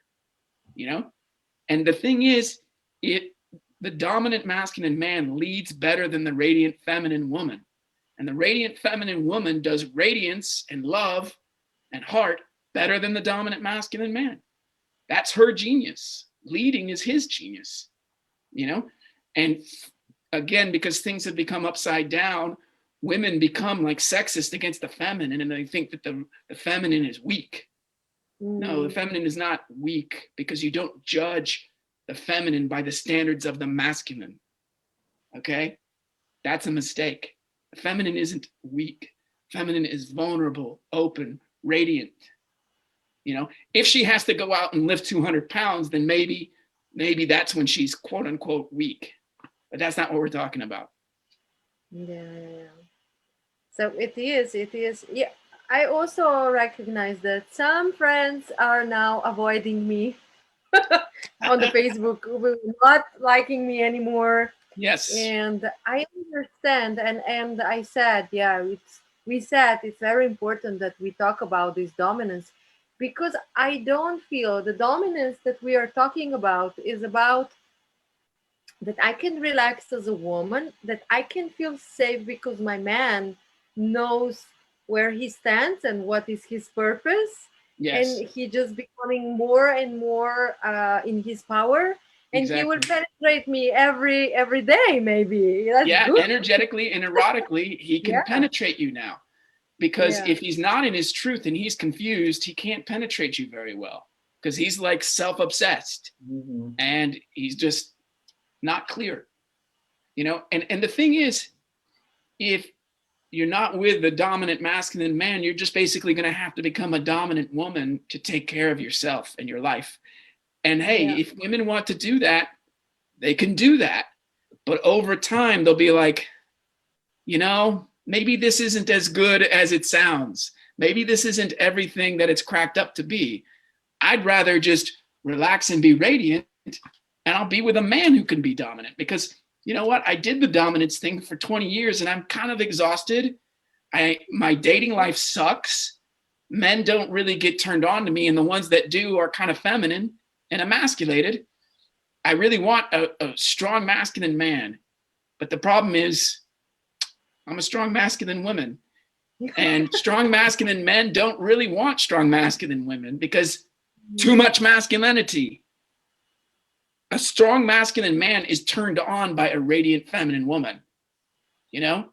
B: you know? And the thing is, the dominant masculine man leads better than the radiant feminine woman. And the radiant feminine woman does radiance and love and heart better than the dominant masculine man. That's her genius. Leading is his genius, you know? And again, because things have become upside down, women become like sexist against the feminine, and they think that the feminine is weak. No, the feminine is not weak, because you don't judge the feminine by the standards of the masculine. Okay? That's a mistake. The feminine isn't weak. Feminine is vulnerable, open, radiant. You know, if she has to go out and lift 200 pounds, then maybe that's when she's quote unquote weak. But that's not what we're talking about.
A: Yeah. So it is. Yeah. I also recognize that some friends are now avoiding me on the Facebook, not liking me anymore.
B: Yes.
A: And I understand. And I said, yeah, we said it's very important that we talk about this dominance, because I don't feel the dominance that we are talking about is about that I can relax as a woman, that I can feel safe because my man knows where he stands and what is his purpose.
B: Yes.
A: And he just becoming more and more in his power. And
B: Exactly.
A: he will penetrate me every day, maybe. That's good.
B: Energetically and erotically, he can penetrate you now. Because if he's not in his truth and he's confused, he can't penetrate you very well. Because he's like self-obsessed. And he's just not clear, you know? And the thing is, if you're not with the dominant masculine man, you're just basically going to have to become a dominant woman to take care of yourself and your life. And hey, if women want to do that, they can do that. But over time, they'll be like, you know, maybe this isn't as good as it sounds. Maybe this isn't everything that it's cracked up to be. I'd rather just relax and be radiant, and I'll be with a man who can be dominant, because you know what? I did the dominance thing for 20 years and I'm kind of exhausted. My dating life sucks. Men don't really get turned on to me, and the ones that do are kind of feminine and emasculated. I really want a strong masculine man, but the problem is I'm a strong masculine woman, and strong masculine men don't really want strong masculine women because too much masculinity. A strong masculine man is turned on by a radiant feminine woman, you know?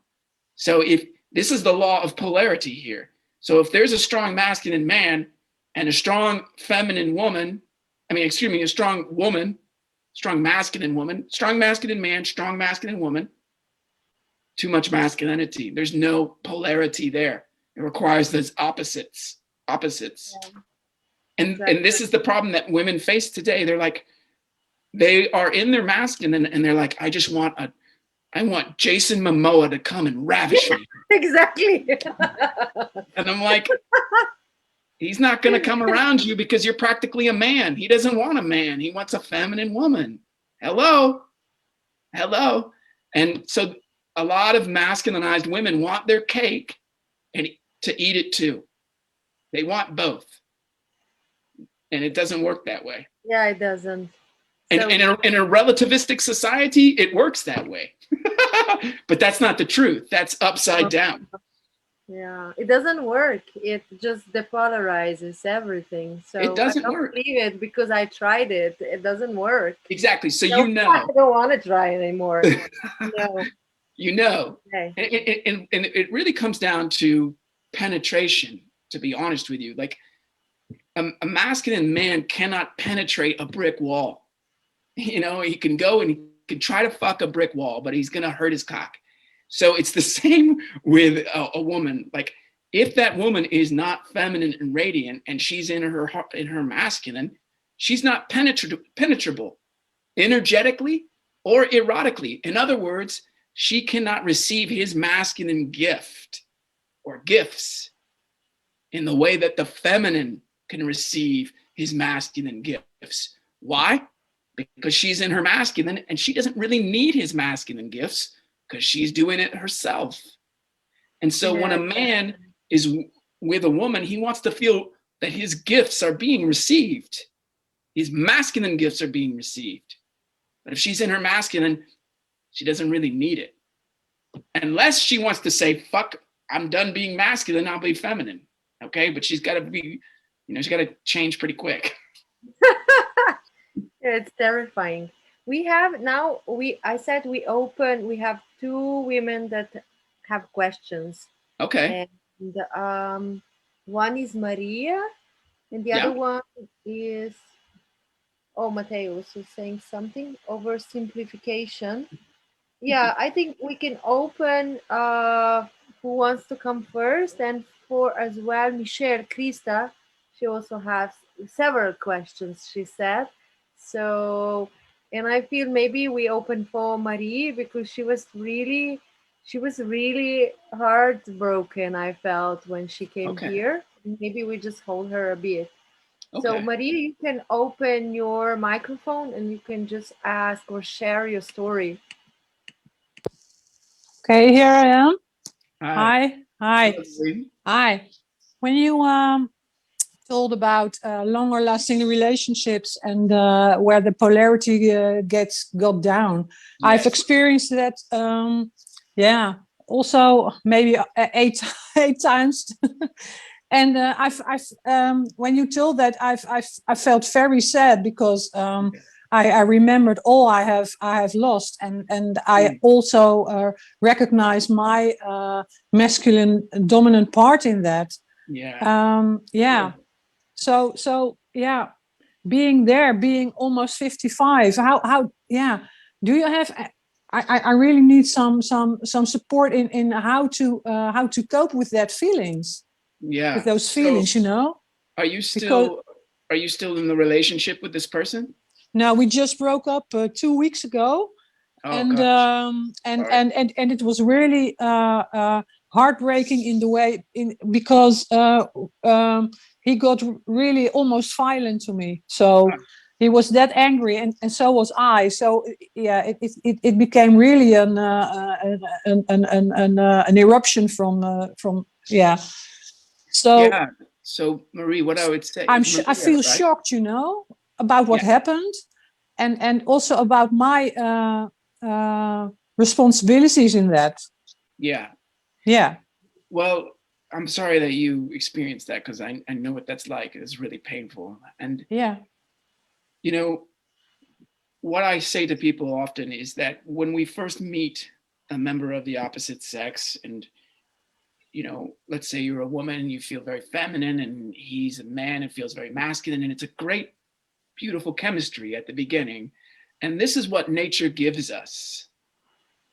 B: So if this is the law of polarity here. So if there's a strong masculine man and a strong feminine woman, a strong woman, strong masculine woman, strong masculine man, strong masculine woman, too much masculinity. There's no polarity there. It requires those opposites. Yeah. And this is the problem that women face today. They're like, they are in their masculine and they're like, I want Jason Momoa to come and ravish me.
A: Exactly.
B: And I'm like, he's not going to come around you because you're practically a man. He doesn't want a man. He wants a feminine woman. Hello. And so a lot of masculinized women want their cake and to eat it too. They want both. And it doesn't work that way.
A: Yeah, it doesn't.
B: And in a relativistic society, it works that way. But that's not the truth. That's upside down.
A: Yeah, it doesn't work. It just depolarizes everything.
B: It
A: So I
B: doesn't
A: don't
B: work.
A: believe it because I tried it. It doesn't work.
B: Exactly. So
A: So
B: you
A: I
B: know,
A: don't want to try anymore. No.
B: you know,
A: Okay.
B: and it really comes down to penetration, to be honest with you. Like a masculine man cannot penetrate a brick wall. You know, he can go and he can try to fuck a brick wall, but he's going to hurt his cock. So it's the same with a woman. Like if that woman is not feminine and radiant and she's in her masculine, she's not penetrable energetically or erotically. In other words, she cannot receive his masculine gift or gifts in the way that the feminine can receive his masculine gifts. Why? Because she's in her masculine and she doesn't really need his masculine gifts because she's doing it herself. And so when
A: Yeah.
B: a man is with a woman, he wants to feel that his gifts are being received. His masculine gifts are being received. But if she's in her masculine, she doesn't really need it. Unless she wants to say, fuck, I'm done being masculine, I'll be feminine. Okay. But she's got to be, she's got to change pretty quick.
A: It's terrifying. We have now I said we have two women that have questions.
B: Okay.
A: And one is Maria and the other
B: Yeah.
A: one is, oh, Mateus is saying something oversimplification. Yeah, I think we can open who wants to come first, and for as well Michelle Krista, she also has several questions, she said. So, and I feel maybe we open for Marie because she was really heartbroken, I felt, when she came
B: Okay.
A: here. Maybe we just hold her a bit. So
B: Okay.
A: Marie, you can open your microphone and you can just ask or share your story.
D: Okay, here I am.
B: Hi.
D: Hi. Hi. Hi. When you told about longer lasting relationships and where the polarity got down, I've
B: Yes.
D: experienced that. Yeah, also maybe eight times. And I've when you told that, I felt very sad because I remembered all I have lost, and I also recognize my masculine dominant part in that.
B: Yeah.
D: Yeah. So yeah, being almost 55. How yeah? Do you have? I really need some support in how to cope with that feelings,
B: Yeah.
D: with those
B: So
D: feelings, you know?
B: are you
D: Because
B: still in the relationship with this person?
D: now we just broke up 2 weeks ago,
B: Oh
D: and
B: gosh.
D: it was really heartbreaking in the way because he got really almost violent to me. So he was that angry, and so was I. So yeah, it became really an eruption from yeah. So
B: Yeah. So Marie, what I would say,
D: I
B: it's Maria,
D: feel
B: right?
D: shocked, about what
B: Yeah.
D: happened, and also about my responsibilities in that.
B: Yeah.
D: Yeah.
B: Well, I'm sorry that you experienced that because I know what that's like. It's really painful. And
D: Yeah.
B: What I say to people often is that when we first meet a member of the opposite sex, and let's say you're a woman and you feel very feminine and he's a man and feels very masculine, and it's a great, beautiful chemistry at the beginning. And this is what nature gives us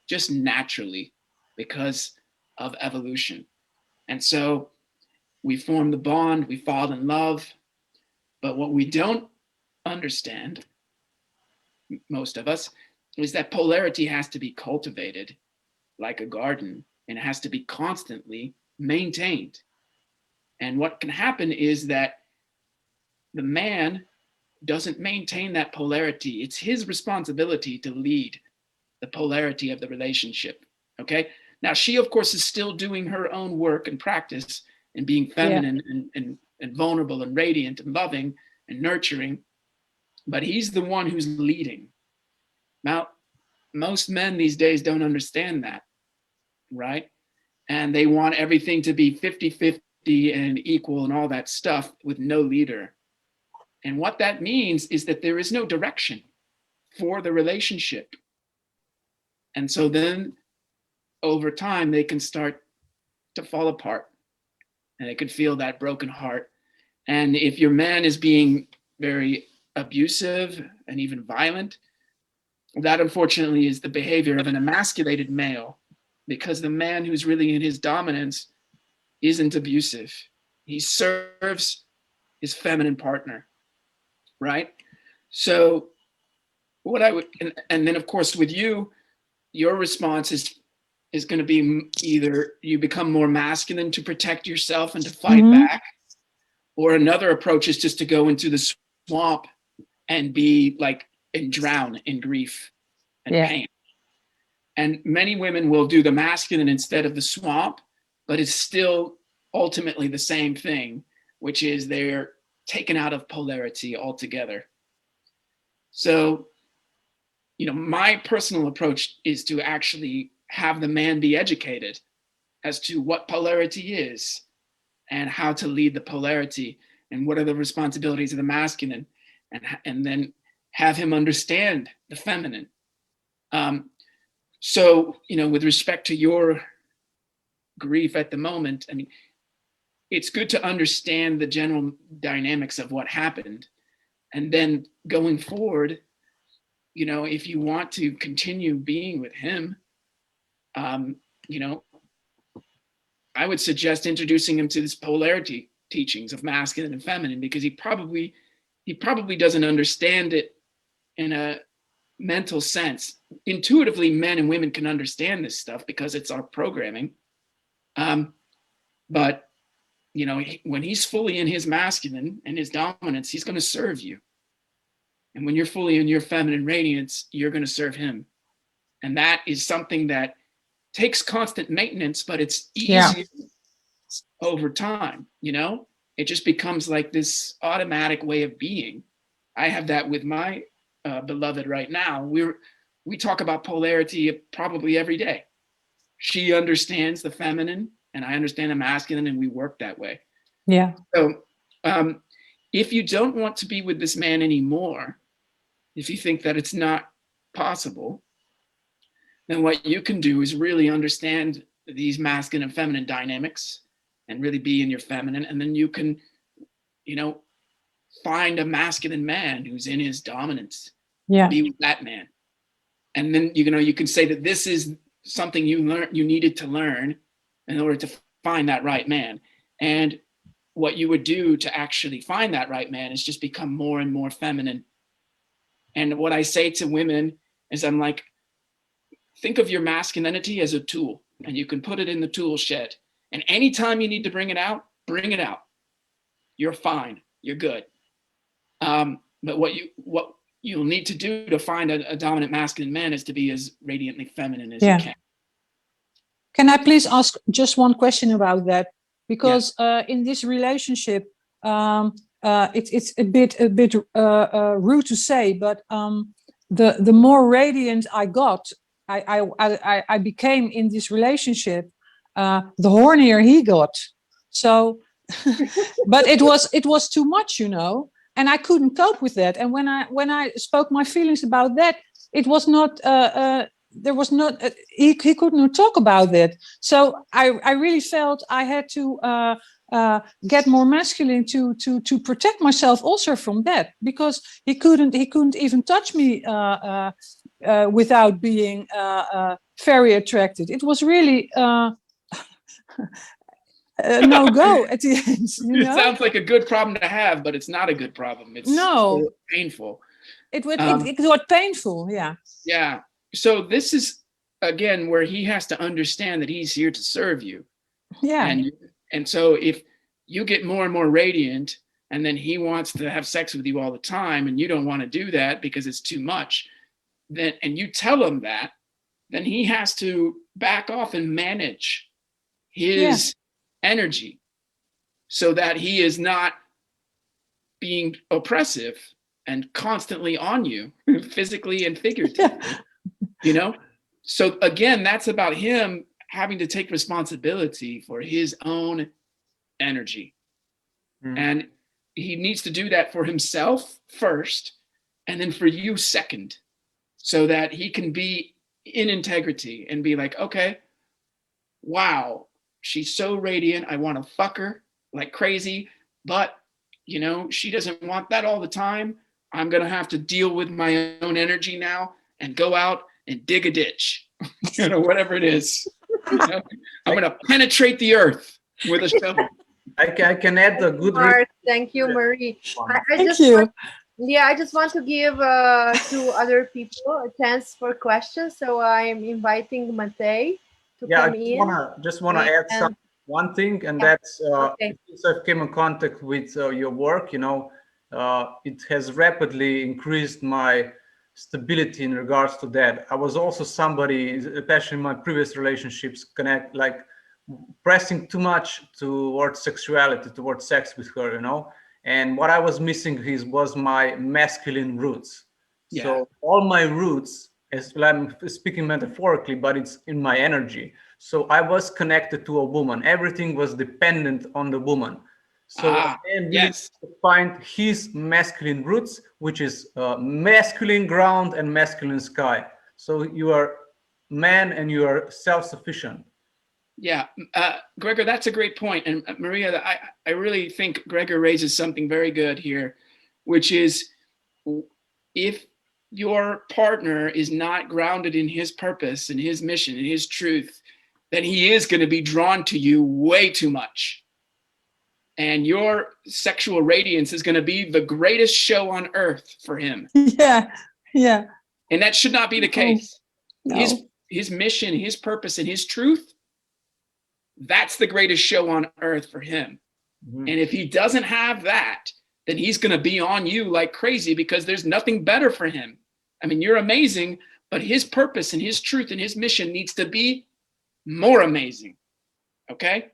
B: just naturally because of evolution. And so we form the bond, we fall in love. But what we don't understand, most of us, is that polarity has to be cultivated like a garden, and it has to be constantly maintained. And what can happen is that the man doesn't maintain that polarity. It's his responsibility to lead the polarity of the relationship. Okay. Now, she, of course, is still doing her own work and practice and being feminine and vulnerable and radiant and loving and nurturing, but he's the one who's leading. Now, most men these days don't understand that, right? and they want everything to be 50-50 and equal and all that stuff with no leader. And what that means is that there is no direction for the relationship. And so then over time, they can start to fall apart, and they could feel that broken heart. And if your man is being very abusive and even violent, that unfortunately is the behavior of an emasculated male, because the man who's really in his dominance isn't abusive. He serves his feminine partner, right? So what I would, and then of course with you, your response is going to be either you become more masculine to protect yourself and to fight back, or another approach is just to go into the swamp and be like, and drown in grief and pain. And many women will do the masculine instead of the swamp, but it's still ultimately the same thing, which is they're taken out of polarity altogether. So, you know, my personal approach is to actually have the man be educated as to what polarity is and how to lead the polarity and what are the responsibilities of the masculine, and then have him understand the feminine. So, you know, with respect to your grief at the moment, I mean, it's good to understand the general dynamics of what happened. And then going forward, you know, if you want to continue being with him, you know, I would suggest introducing him to this polarity teachings of masculine and feminine, because he probably doesn't understand it in a mental sense. Intuitively, men and women can understand this stuff because it's our programming. But, you know, when he's fully in his masculine and his dominance, he's going to serve you. And when you're fully in your feminine radiance, you're going to serve him. And that is something that takes constant maintenance, but it's easy over time, you know? It just becomes like this automatic way of being. I have that with my beloved right now. We talk about polarity probably every day. She understands the feminine and I understand the masculine, and we work that way.
D: Yeah.
B: So if you don't want to be with this man anymore, if you think that it's not possible, then what you can do is really understand these masculine and feminine dynamics and really be in your feminine. And then you can, you know, find a masculine man who's in his dominance. Be with that man. And then, you know, you can say that this is something you needed to learn in order to find that right man. And what you would do to actually find that right man is just become more and more feminine. And what I say to women is, I'm like, think of your masculinity as a tool, and you can put it in the tool shed. And anytime you need to bring it out, bring it out. You're fine. You're good. But what you'll need to do to find a dominant masculine man is to be as radiantly feminine as you can.
D: Can I please ask just one question about that? Because in this relationship, it's a bit rude to say, but the more radiant I got, I became in this relationship, the hornier he got. So, but it was too much, you know, and I couldn't cope with that. And when I spoke my feelings about that, it was not. There was not. He could not talk about that. So I really felt I had to get more masculine to protect myself also from that, because he couldn't even touch me without being very attracted. It was really no go at the end. You know?
B: It sounds like a good problem to have, but it's not a good problem. It's painful.
D: It was painful. Yeah.
B: Yeah. So this is again where he has to understand that he's here to serve you.
D: Yeah.
B: And so if you get more and more radiant, and then he wants to have sex with you all the time, and you don't want to do that because it's too much, then, and you tell him that, then he has to back off and manage his energy so that he is not being oppressive and constantly on you, physically and figuratively, you know? So again, that's about him having to take responsibility for his own energy. And he needs to do that for himself first, and then for you second, so that he can be in integrity and be like, okay, wow, she's so radiant. I want to fuck her like crazy, but you know, she doesn't want that all the time. I'm going to have to deal with my own energy now and go out and dig a ditch, you know, whatever it is. You know, I'm going to penetrate the earth with a shovel.
C: I can add a good.
A: Mark, thank you, Marie.
D: Thank you.
A: I just want to give to other people a chance for questions. So I'm inviting Matej to come in.
C: I just wanna add one thing, and that's since I've came in contact with your work, you know, it has rapidly increased my stability in regards to that. I was also somebody, especially in my previous relationships, pressing too much towards sexuality, towards sex with her, you know. And what I was missing was my masculine roots.
B: Yeah.
C: So all my roots, as well, I'm speaking metaphorically, but it's in my energy. So I was connected to a woman. Everything was dependent on the woman. So I needed to find his masculine roots, which is masculine ground and masculine sky. So you are man and you are self-sufficient.
B: Yeah, Gregor, that's a great point. And Maria, I really think Gregor raises something very good here, which is if your partner is not grounded in his purpose and his mission and his truth, then he is going to be drawn to you way too much. And your sexual radiance is going to be the greatest show on earth for him.
D: Yeah.
B: And that should not be the case.
D: No.
B: His mission, his purpose, and his truth, that's the greatest show on earth for him. And if he doesn't have that, then he's going to be on you like crazy because there's nothing better for him. I mean, you're amazing, but his purpose and his truth and his mission needs to be more amazing. Okay?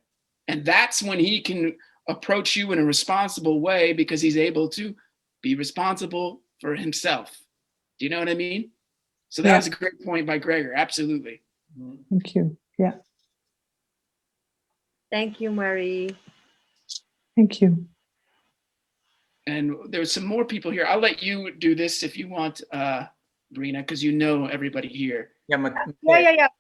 B: And that's when he can approach you in a responsible way because he's able to be responsible for himself. Do you know what I mean? So that was a great point by Gregor. Absolutely.
D: Thank you. Yeah.
A: Thank you, Marie.
D: Thank you.
B: And there's some more people here. I'll let you do this if you want, Brina, because you know everybody here.
A: Yeah.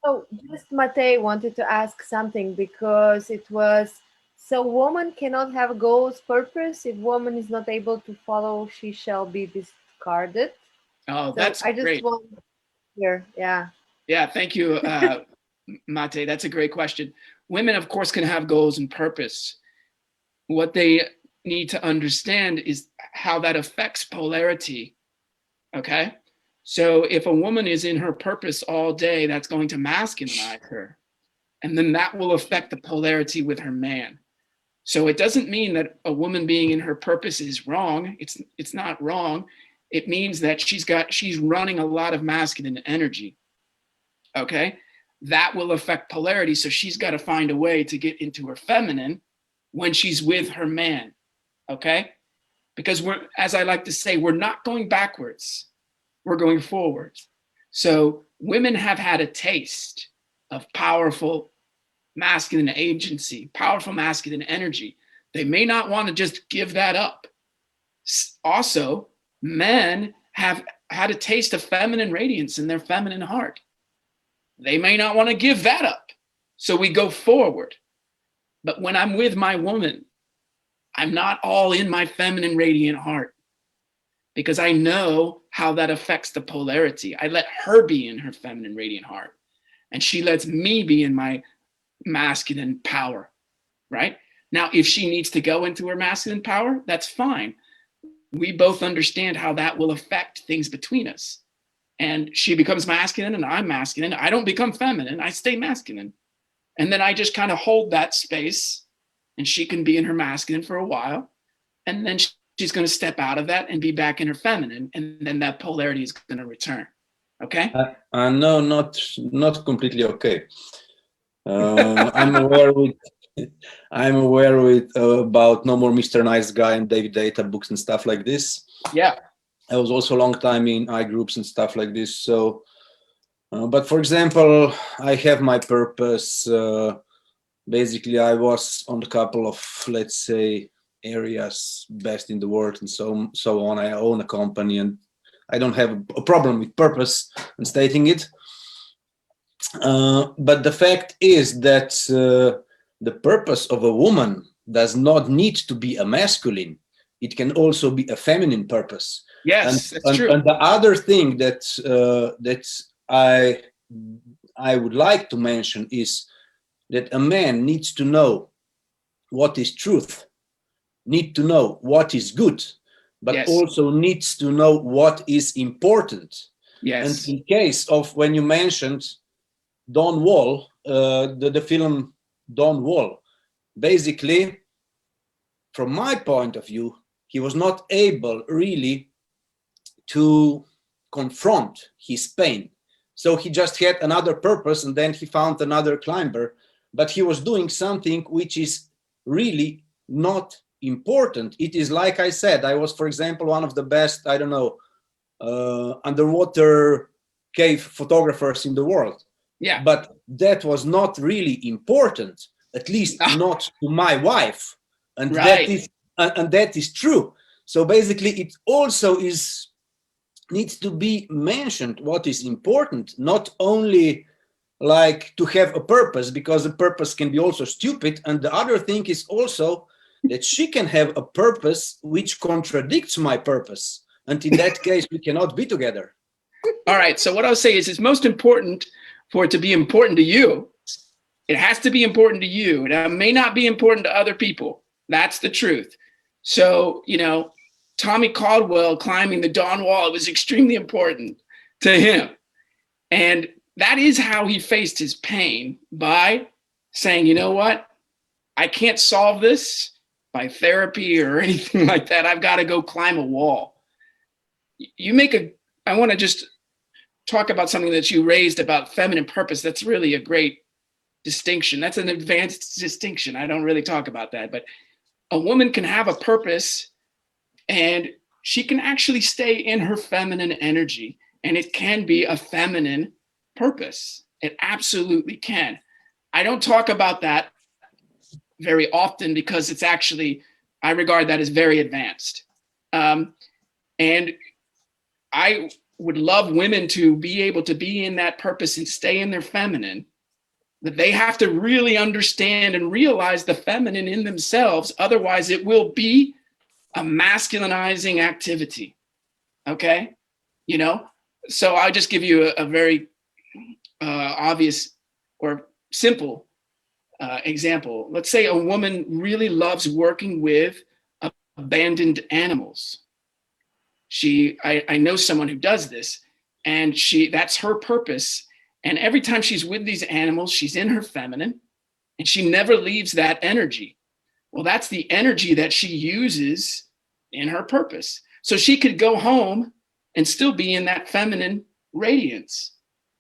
A: So just Matej wanted to ask something because it was, so woman cannot have goals, purpose. If woman is not able to follow, she shall be discarded.
B: Oh,
A: So
B: that's
A: I just
B: great.
A: want to hear, yeah.
B: Yeah, thank you, Matej. That's a great question. Women, of course, can have goals and purpose. What they need to understand is how that affects polarity, okay? So if a woman is in her purpose all day, that's going to masculinize her. And then that will affect the polarity with her man. So it doesn't mean that a woman being in her purpose is wrong. It's not wrong. It means that she's running a lot of masculine energy, okay? That will affect polarity. So she's got to find a way to get into her feminine when she's with her man, okay? Because as I like to say, we're not going backwards, we're going forwards. So women have had a taste of powerful masculine agency, powerful masculine energy. They may not want to just give that up. Also, men have had a taste of feminine radiance in their feminine heart. They may not want to give that up. So we go forward. But when I'm with my woman, I'm not all in my feminine radiant heart because I know how that affects the polarity. I let her be in her feminine radiant heart and she lets me be in my masculine power, right? Now, if she needs to go into her masculine power, that's fine. We both understand how that will affect things between us. And she becomes masculine and I'm masculine. I don't become feminine, I stay masculine. And then I just kind of hold that space and she can be in her masculine for a while. And then she's going to step out of that and be back in her feminine. And then that polarity is going to return. Okay?
E: No, not completely okay. I'm aware with about No More Mr. Nice Guy and David Data books and stuff like this.
B: Yeah.
E: I was also a long time in I groups and stuff like this. So But for example, I have my purpose. Basically, I was on a couple of, let's say, areas best in the world and so on. I own a company and I don't have a problem with purpose and stating it. But the fact is that the purpose of a woman does not need to be a masculine. It can also be a feminine purpose.
B: Yes, that's true.
E: And the other thing that that I would like to mention is that a man needs to know what is truth, need to know what is good, but
B: Yes.
E: also needs to know what is important.
B: Yes.
E: And in case of when you mentioned Don Wall, the film Don Wall, basically, from my point of view, he was not able really to confront his pain. So he just had another purpose and then he found another climber, but he was doing something which is really not important. It is like I said, I was, for example, one of the best, I don't know, underwater cave photographers in the world.
B: Yeah.
E: But that was not really important, at least not to my wife. And
B: right.
E: that is true. So basically it also needs to be mentioned what is important, not only like to have a purpose, because a purpose can be also stupid. And the other thing is also that she can have a purpose which contradicts my purpose. And in that case, we cannot be together.
B: All right. So what I'll say is it's most important for it to be important to you. It has to be important to you. It may not be important to other people. That's the truth. So, you know, Tommy Caldwell climbing the Dawn Wall, it was extremely important to him. And that is how he faced his pain, by saying, you know what? I can't solve this by therapy or anything like that. I've got to go climb a wall. I want to just talk about something that you raised about feminine purpose. That's really a great distinction. That's an advanced distinction. I don't really talk about that, but a woman can have a purpose and she can actually stay in her feminine energy, and it can be a feminine purpose. It absolutely can. I don't talk about that very often because it's actually, I regard that as very advanced. And I would love women to be able to be in that purpose and stay in their feminine, that they have to really understand and realize the feminine in themselves. Otherwise, it will be a masculinizing activity. Okay? You know? So I'll just give you a very obvious or simple example. Let's say a woman really loves working with abandoned animals. I know someone who does this, and that's her purpose. And every time she's with these animals, she's in her feminine, and she never leaves that energy. Well, that's the energy that she uses in her purpose. So she could go home and still be in that feminine radiance.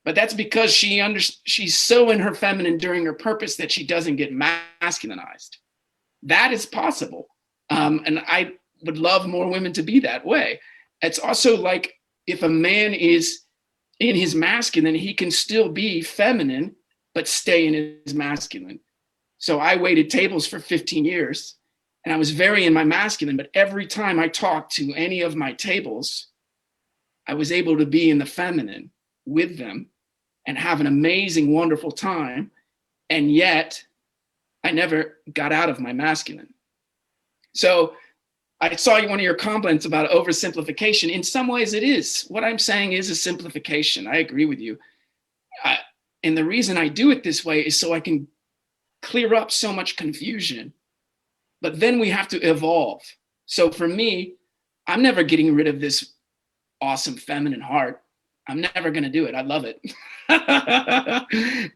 B: But that's because she's so in her feminine during her purpose that she doesn't get masculinized. That is possible. And I would love more women to be that way. It's also like if a man is in his masculine, he can still be feminine, but stay in his masculine. So I waited tables for 15 years and I was very in my masculine, but every time I talked to any of my tables, I was able to be in the feminine with them and have an amazing, wonderful time. And yet I never got out of my masculine. So I saw one of your comments about oversimplification. In some ways it is. What I'm saying is a simplification. I agree with you. And the reason I do it this way is so I can clear up so much confusion. But then we have to evolve. So for me, I'm never getting rid of this awesome feminine heart. I'm never going to do it. I love it.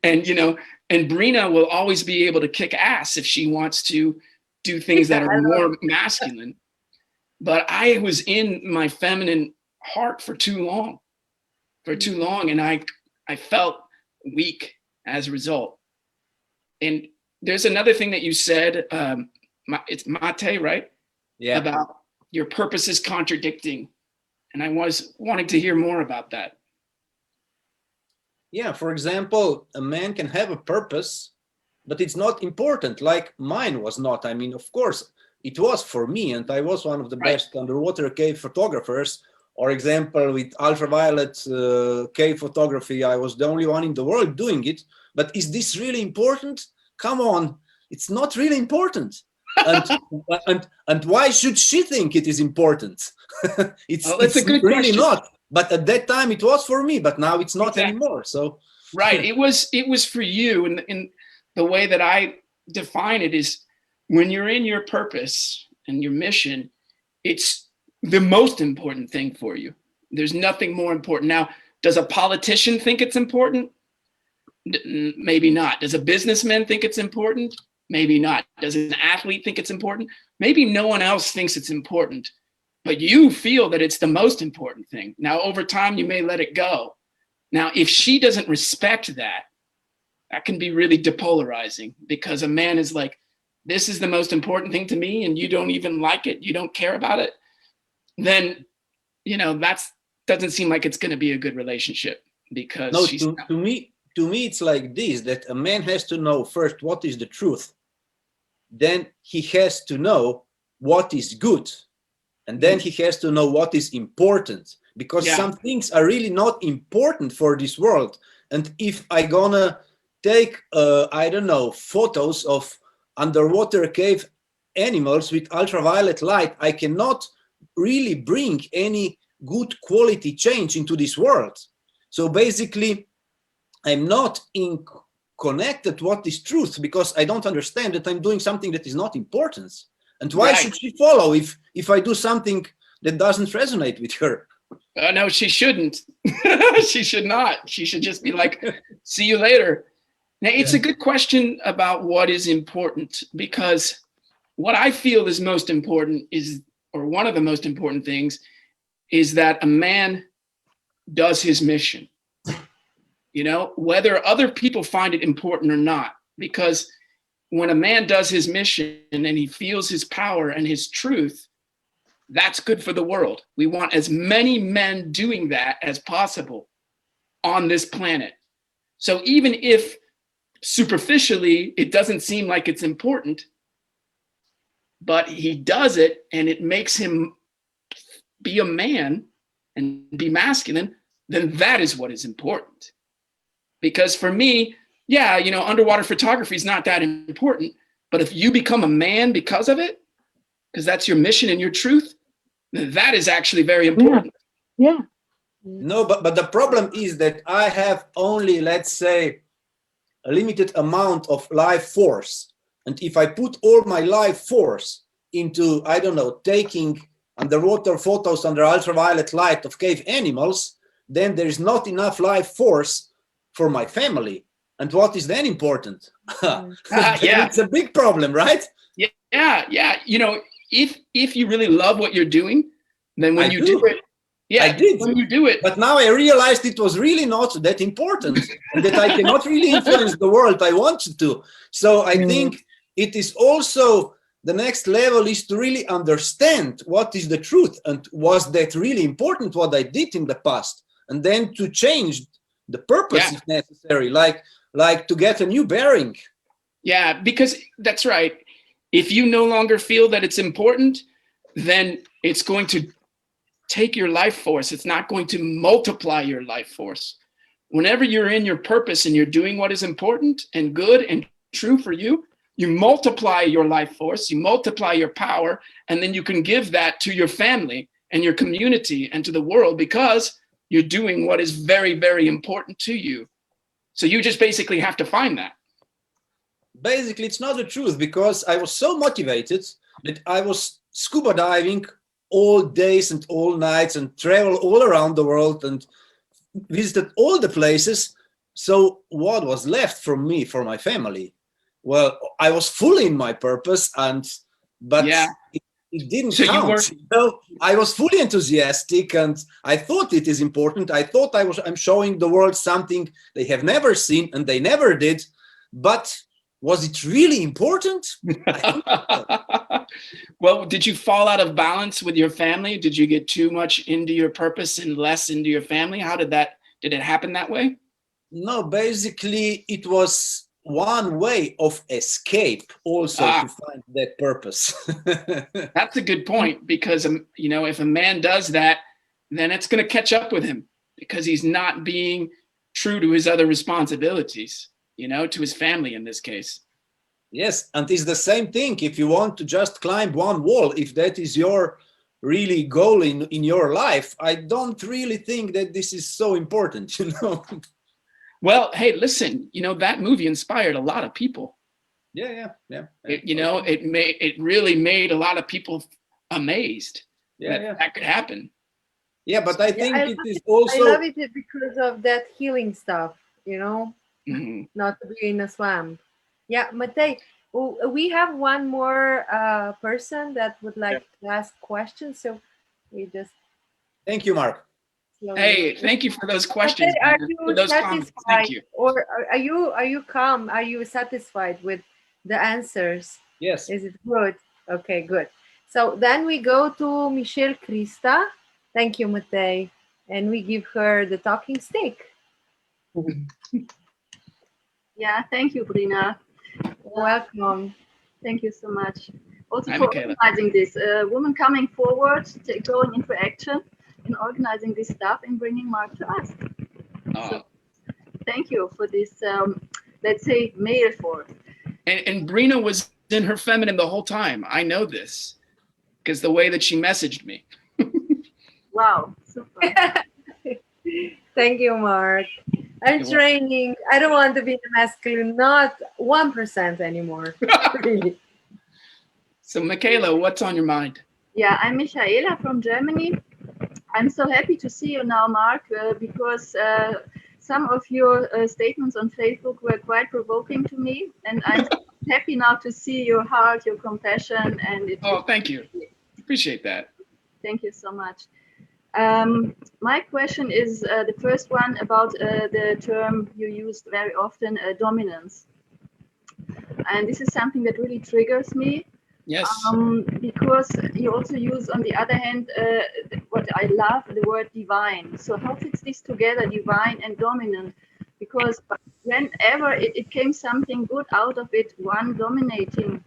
B: And, you know, and Brina will always be able to kick ass if she wants to do things that are more masculine. But I was in my feminine heart for too long, and I felt weak as a result. And there's another thing that you said, it's Mate, right?
E: Yeah.
B: About your purpose is contradicting. And I was wanting to hear more about that.
E: Yeah, for example, a man can have a purpose, but it's not important, like mine was not. I mean, of course, it was for me, and I was one of the
B: Right.
E: best underwater cave photographers. For example, with ultraviolet cave photography, I was the only one in the world doing it. But is this really important? Come on, it's not really important. And and why should she think it is important?
B: That's a good
E: really
B: question.
E: not. But at that time it was for me, but now it's not
B: Exactly.
E: anymore. So
B: Right. It was for you. And in the way that I define it is when you're in your purpose and your mission, it's the most important thing for you. There's nothing more important. Now, does a politician think it's important? Maybe not. Does a businessman think it's important? Maybe not. Does an athlete think it's important? Maybe no one else thinks it's important, but you feel that it's the most important thing. Now, over time, you may let it go. Now, if she doesn't respect that, that can be really depolarizing, because a man is like, this is the most important thing to me, and you don't even like it, you don't care about it, then, that's doesn't seem like it's going to be a good relationship, because
E: no,
B: she's
E: to me it's like this, that a man has to know first what is the truth, then he has to know what is good, and then he has to know what is important, because some things are really not important for this world. And if I gonna take I don't know, photos of underwater cave animals with ultraviolet light, I cannot really bring any good quality change into this world. So basically I'm not in connected what is truth, because I don't understand that I'm doing something that is not important. And why should she follow if I do something that doesn't resonate with her?
B: No, she shouldn't. She should not. She should just be like, see you later. Now, it's a good question about what is important, because what I feel is most important is, or one of the most important things, is that a man does his mission, whether other people find it important or not. Because when a man does his mission and he feels his power and his truth, that's good for the world. We want as many men doing that as possible on this planet. So even if superficially it doesn't seem like it's important, but he does it and it makes him be a man and be masculine, then that is what is important. Because for me, underwater photography is not that important, but if you become a man because of it, because that's your mission and your truth, that is actually very important.
D: Yeah.
E: No, but the problem is that I have only, let's say, a limited amount of life force. And if I put all my life force into, I don't know, taking underwater photos under ultraviolet light of cave animals, then there is not enough life force for my family. And what is then important? It's a big problem, right?
B: Yeah. If you really love what you're doing, then when you do it,
E: I did.
B: When you do it.
E: But now I realized it was really not that important, and that I cannot really influence the world I wanted to. So I think it is also the next level is to really understand what is the truth, and was that really important what I did in the past, and then to change the purpose if necessary, like to get a new bearing.
B: Yeah, because that's right. If you no longer feel that it's important, then it's going to take your life force. It's not going to multiply your life force. Whenever you're in your purpose and you're doing what is important and good and true for you, you multiply your life force, you multiply your power, and then you can give that to your family and your community and to the world, because you're doing what is very, very important to you. So you just basically have to find that.
E: Basically, it's not the truth, because I was so motivated that I was scuba diving all days and all nights and travel all around the world and visited all the places. So what was left from me, for my family? Well, I was fully in my purpose, but it didn't count. I was fully enthusiastic, and I thought it is important. I thought I'm showing the world something they have never seen, and they never did. But was it really important?
B: Well, did you fall out of balance with your family? Did you get too much into your purpose and less into your family? How did it happen that way?
E: No, basically it was one way of escape also to find that purpose.
B: That's a good point, because if a man does that, then it's going to catch up with him, because he's not being true to his other responsibilities, to his family in this case.
E: Yes, and it's the same thing if you want to just climb one wall, if that is your really goal in your life. I don't really think that this is so important,
B: Well, hey, listen, that movie inspired a lot of people.
E: Yeah.
B: It really made a lot of people amazed that could happen.
E: Yeah, but I think it is
A: I
E: also.
A: love it because of that healing stuff,
B: Mm-hmm.
A: not to be in a swamp. Yeah, Matej, we have one more person that would like to ask questions, so we just.
E: Thank you, Mark.
B: Hey, thank you for those questions.
A: Matej, are
B: For
A: you
B: those comments. Thank
A: satisfied,
B: you.
A: or are you calm? Are you satisfied with the answers?
E: Yes.
A: Is it good? Okay, good. So then we go to Michelle Krista. Thank you, Matej. And we give her the talking stick.
F: Yeah, thank you, Brina.
A: Welcome.
F: Thank you so much. Also
B: Hi,
F: for
B: Michaela.
F: organizing this. Women coming forward, going into action in organizing this stuff and bringing Mark to us. So thank you for this, let's say, male force.
B: And Brina was in her feminine the whole time. I know this because the way that she messaged me.
F: Wow, super.
A: Thank you, Mark. I'm training. I don't want to be masculine, not 1% anymore. Really.
B: So, Michaela, what's on your mind?
F: Yeah, I'm Michaela from Germany. I'm so happy to see you now, Mark, because some of your statements on Facebook were quite provoking to me, and I'm happy now to see your heart, your compassion, and
B: thank you. Appreciate that.
F: Thank you so much. My question is the first one about the term you used very often, dominance. And this is something that really triggers me.
B: Yes.
F: Because you also use, on the other hand, what I love, the word divine. So how fits this together, divine and dominant? Because whenever it came something good out of it, one dominating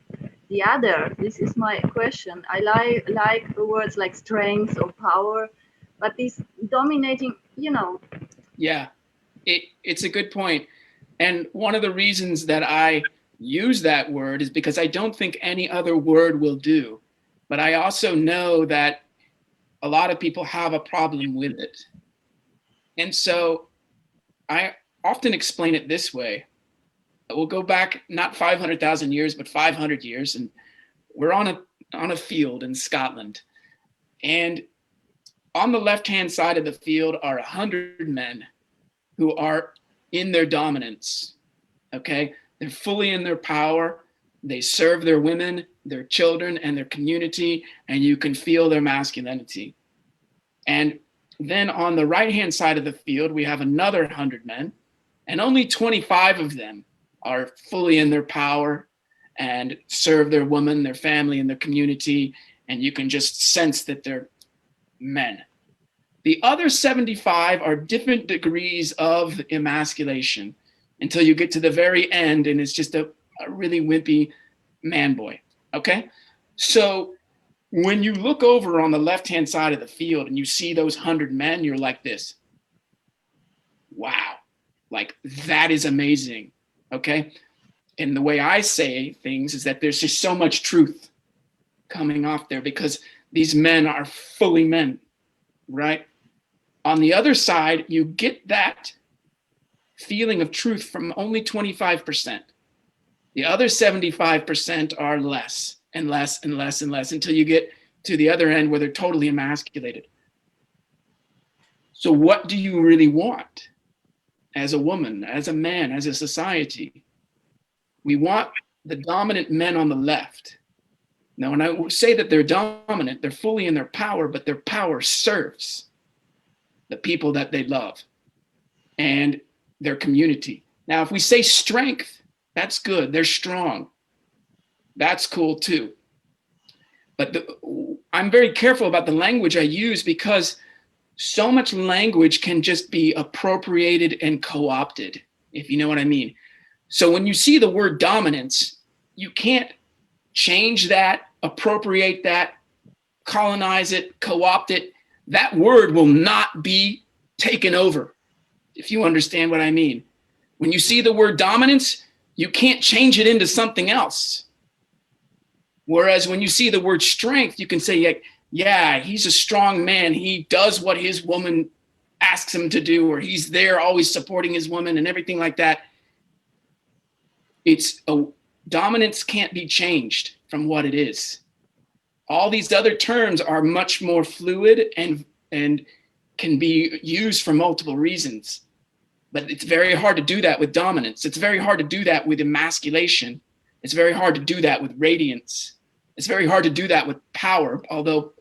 F: the other, this is my question. I like the words like strength or power, but this dominating,
B: Yeah, it's a good point. And one of the reasons that I use that word is because I don't think any other word will do. But I also know that a lot of people have a problem with it. And so I often explain it this way. We'll go back not 500,000 years, but 500 years. And we're on a field in Scotland. And on the left-hand side of the field are 100 men who are in their dominance, okay? They're fully in their power. They serve their women, their children, and their community, and you can feel their masculinity. And then on the right-hand side of the field, we have another 100 men, and only 25 of them are fully in their power and serve their woman, their family, and their community, and you can just sense that they're men. The other 75 are different degrees of emasculation until you get to the very end and it's just a really wimpy man boy, okay? So when you look over on the left-hand side of the field and you see those 100 men, you're like this. Wow, like that is amazing, okay? And the way I say things is that there's just so much truth coming off there because these men are fully men, right? On the other side, you get that feeling of truth from only 25%. The other 75% are less and less and less and less until you get to the other end where they're totally emasculated. So what do you really want as a woman, as a man, as a society? We want the dominant men on the left. Now, when I say that they're dominant, they're fully in their power, but their power serves the people that they love and their community. Now, if we say strength, that's good. They're strong. That's cool too. But I'm very careful about the language I use because so much language can just be appropriated and co-opted, if you know what I mean. So when you see the word dominance, you can't change that, appropriate that, colonize it, co-opt it. That word will not be taken over, if you understand what I mean. When you see the word dominance, you can't change it into something else. Whereas when you see the word strength, you can say, yeah, he's a strong man. He does what his woman asks him to do, or he's there always supporting his woman and everything like that. Dominance can't be changed from what it is. All these other terms are much more fluid and can be used for multiple reasons. But it's very hard to do that with dominance. It's very hard to do that with emasculation. It's very hard to do that with radiance. It's very hard to do that with power, although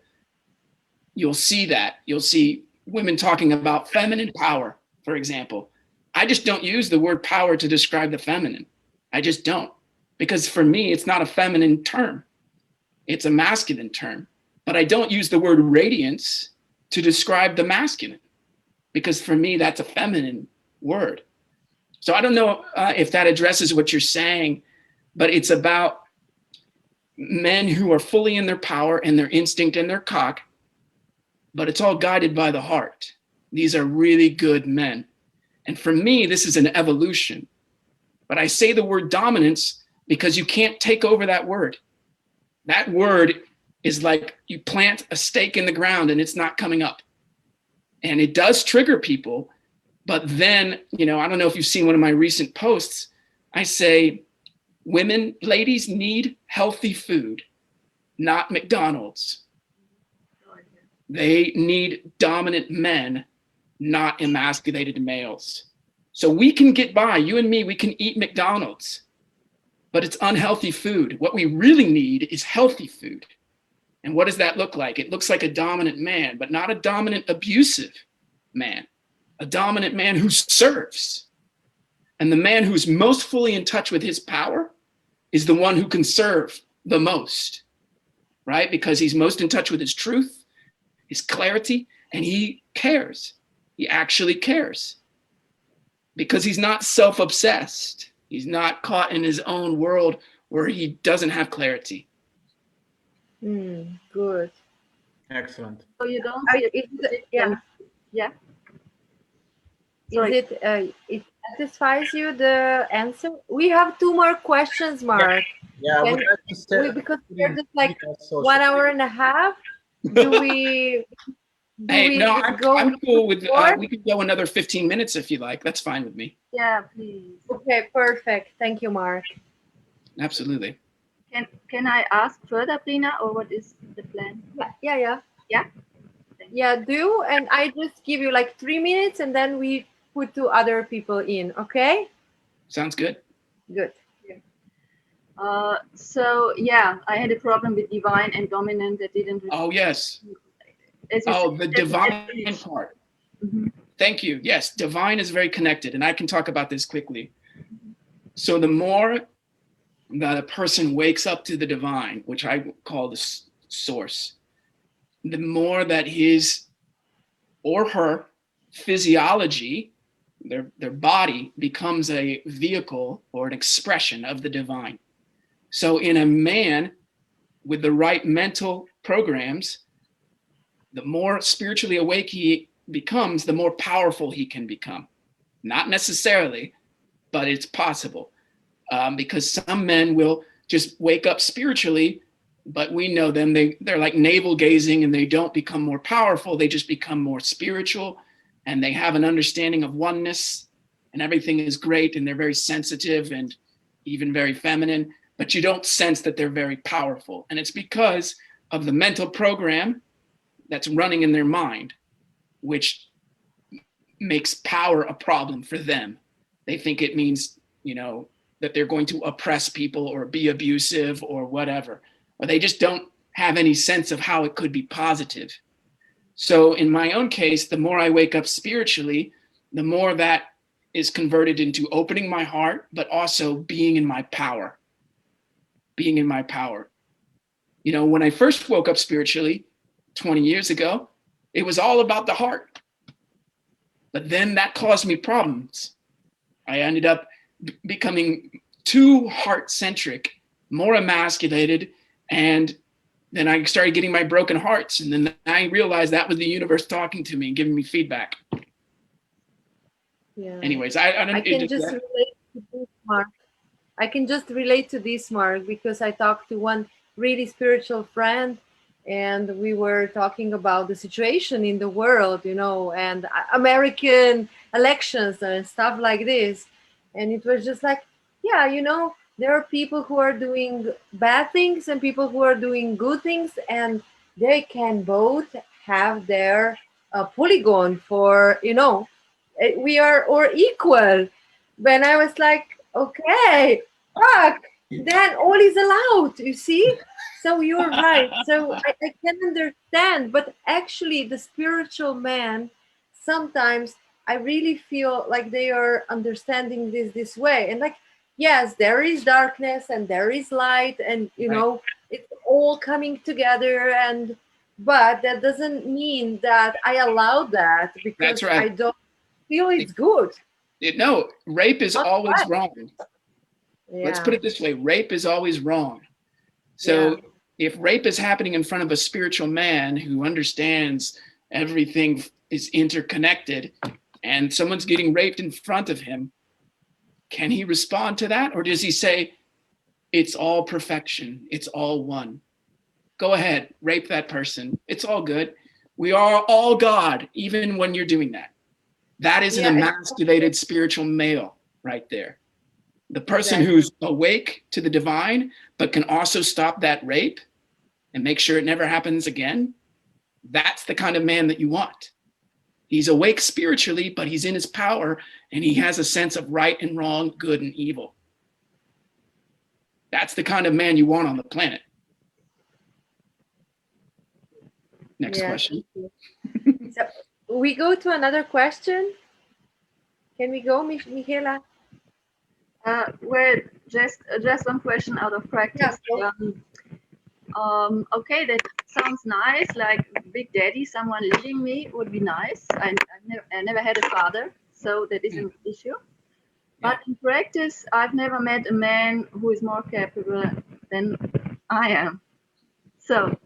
B: you'll see that. You'll see women talking about feminine power, for example. I just don't use the word power to describe the feminine. I just don't. Because for me, it's not a feminine term. It's a masculine term. But I don't use the word radiance to describe the masculine. Because for me, that's a feminine word. So I don't know if that addresses what you're saying, but it's about men who are fully in their power and their instinct and their cock, but it's all guided by the heart. These are really good men. And for me, this is an evolution. But I say the word dominance because you can't take over that word. That word is like you plant a stake in the ground and it's not coming up. And it does trigger people. But then, I don't know if you've seen one of my recent posts. I say, women, ladies need healthy food, not McDonald's. They need dominant men, not emasculated males. So we can get by, you and me, we can eat McDonald's, but it's unhealthy food. What we really need is healthy food. And what does that look like? It looks like a dominant man, but not a dominant, abusive man. A dominant man who serves. And the man who's most fully in touch with his power is the one who can serve the most, right? Because he's most in touch with his truth, his clarity, and he cares. He actually cares. Because he's not self-obsessed. He's not caught in his own world where he doesn't have clarity.
A: Good.
C: Excellent.
F: So you don't see it. Yeah. Sorry.
A: It satisfies you, the answer? We have 2 more questions, Mark.
C: Yeah, I would like to say,
A: because we're just like 1 hour and a half. I'm
B: cool with, we could go another 15 minutes if you like. That's fine with me.
F: Yeah, please.
A: Okay, perfect. Thank you, Mark.
B: Absolutely.
F: Can I ask further, Brina, or what is the plan?
A: Yeah.
F: Yeah?
A: Yeah, do. And I just give you like 3 minutes and then we put 2 other people in, okay?
B: Sounds good.
A: Good.
F: So yeah, I had a problem with divine and dominant that didn't.
B: Oh yes. The divine part.
F: Mm-hmm.
B: Thank you. Yes, divine is very connected, and I can talk about this quickly. So the more that a person wakes up to the divine, which I call the source, the more that his or her physiology, their body, becomes a vehicle or an expression of the divine. So in a man with the right mental programs, the more spiritually awake he becomes, the more powerful he can become. Not necessarily, but it's possible. Because some men will just wake up spiritually, but we know them, they're like navel gazing and they don't become more powerful, they just become more spiritual and they have an understanding of oneness and everything is great and they're very sensitive and even very feminine, but you don't sense that they're very powerful. And it's because of the mental program that's running in their mind, which makes power a problem for them. They think it means, that they're going to oppress people or be abusive or whatever, or they just don't have any sense of how it could be positive. So in my own case, the more I wake up spiritually, the more that is converted into opening my heart, but also being in my power. Being in my power. When I first woke up spiritually 20 years ago, it was all about the heart. But then that caused me problems. I ended up becoming too heart-centric, more emasculated, and then I started getting my broken hearts. And then I realized that was the universe talking to me and giving me feedback.
A: Yeah.
B: Anyways, I
A: can just relate to this, Mark. I can just relate to this, Mark, because I talked to one really spiritual friend, and we were talking about the situation in the world, you know, and American elections and stuff like this. And it was just like, yeah, you know, there are people who are doing bad things and people who are doing good things, and they can both have their polygon for, you know, we are or equal. When I was like, okay, fuck, then all is allowed, you see? So you're right. So I can understand, but actually, the spiritual man, sometimes I really feel like they are understanding this way. And like, yes, there is darkness and there is light, and you know, it's all coming together. And but that doesn't mean that I allow that, because
B: That's right.
A: I don't feel it's good.
B: No, rape is
A: Not
B: always
A: right.
B: wrong. Let's
A: Yeah.
B: put it this way, rape is always wrong. So if rape is happening in front of a spiritual man who understands everything is interconnected and someone's getting raped in front of him, can he respond to that? Or does he say, it's all perfection, it's all one? Go ahead, rape that person. It's all good. We are all God, even when you're doing that. That is an emasculated spiritual male right there. The person who's awake to the divine, but can also stop that rape and make sure it never happens again. That's the kind of man that you want. He's awake spiritually, but he's in his power and he has a sense of right and wrong, good and evil. That's the kind of man you want on the planet. Next question.
A: So we go to another question. Can we go, Michaela?
F: Well, just one question out of practice.
A: Yeah,
F: okay, that sounds nice. Like Big Daddy, someone leading me would be nice. I never had a father, so that is an issue. But in practice, I've never met a man who is more capable than I am. So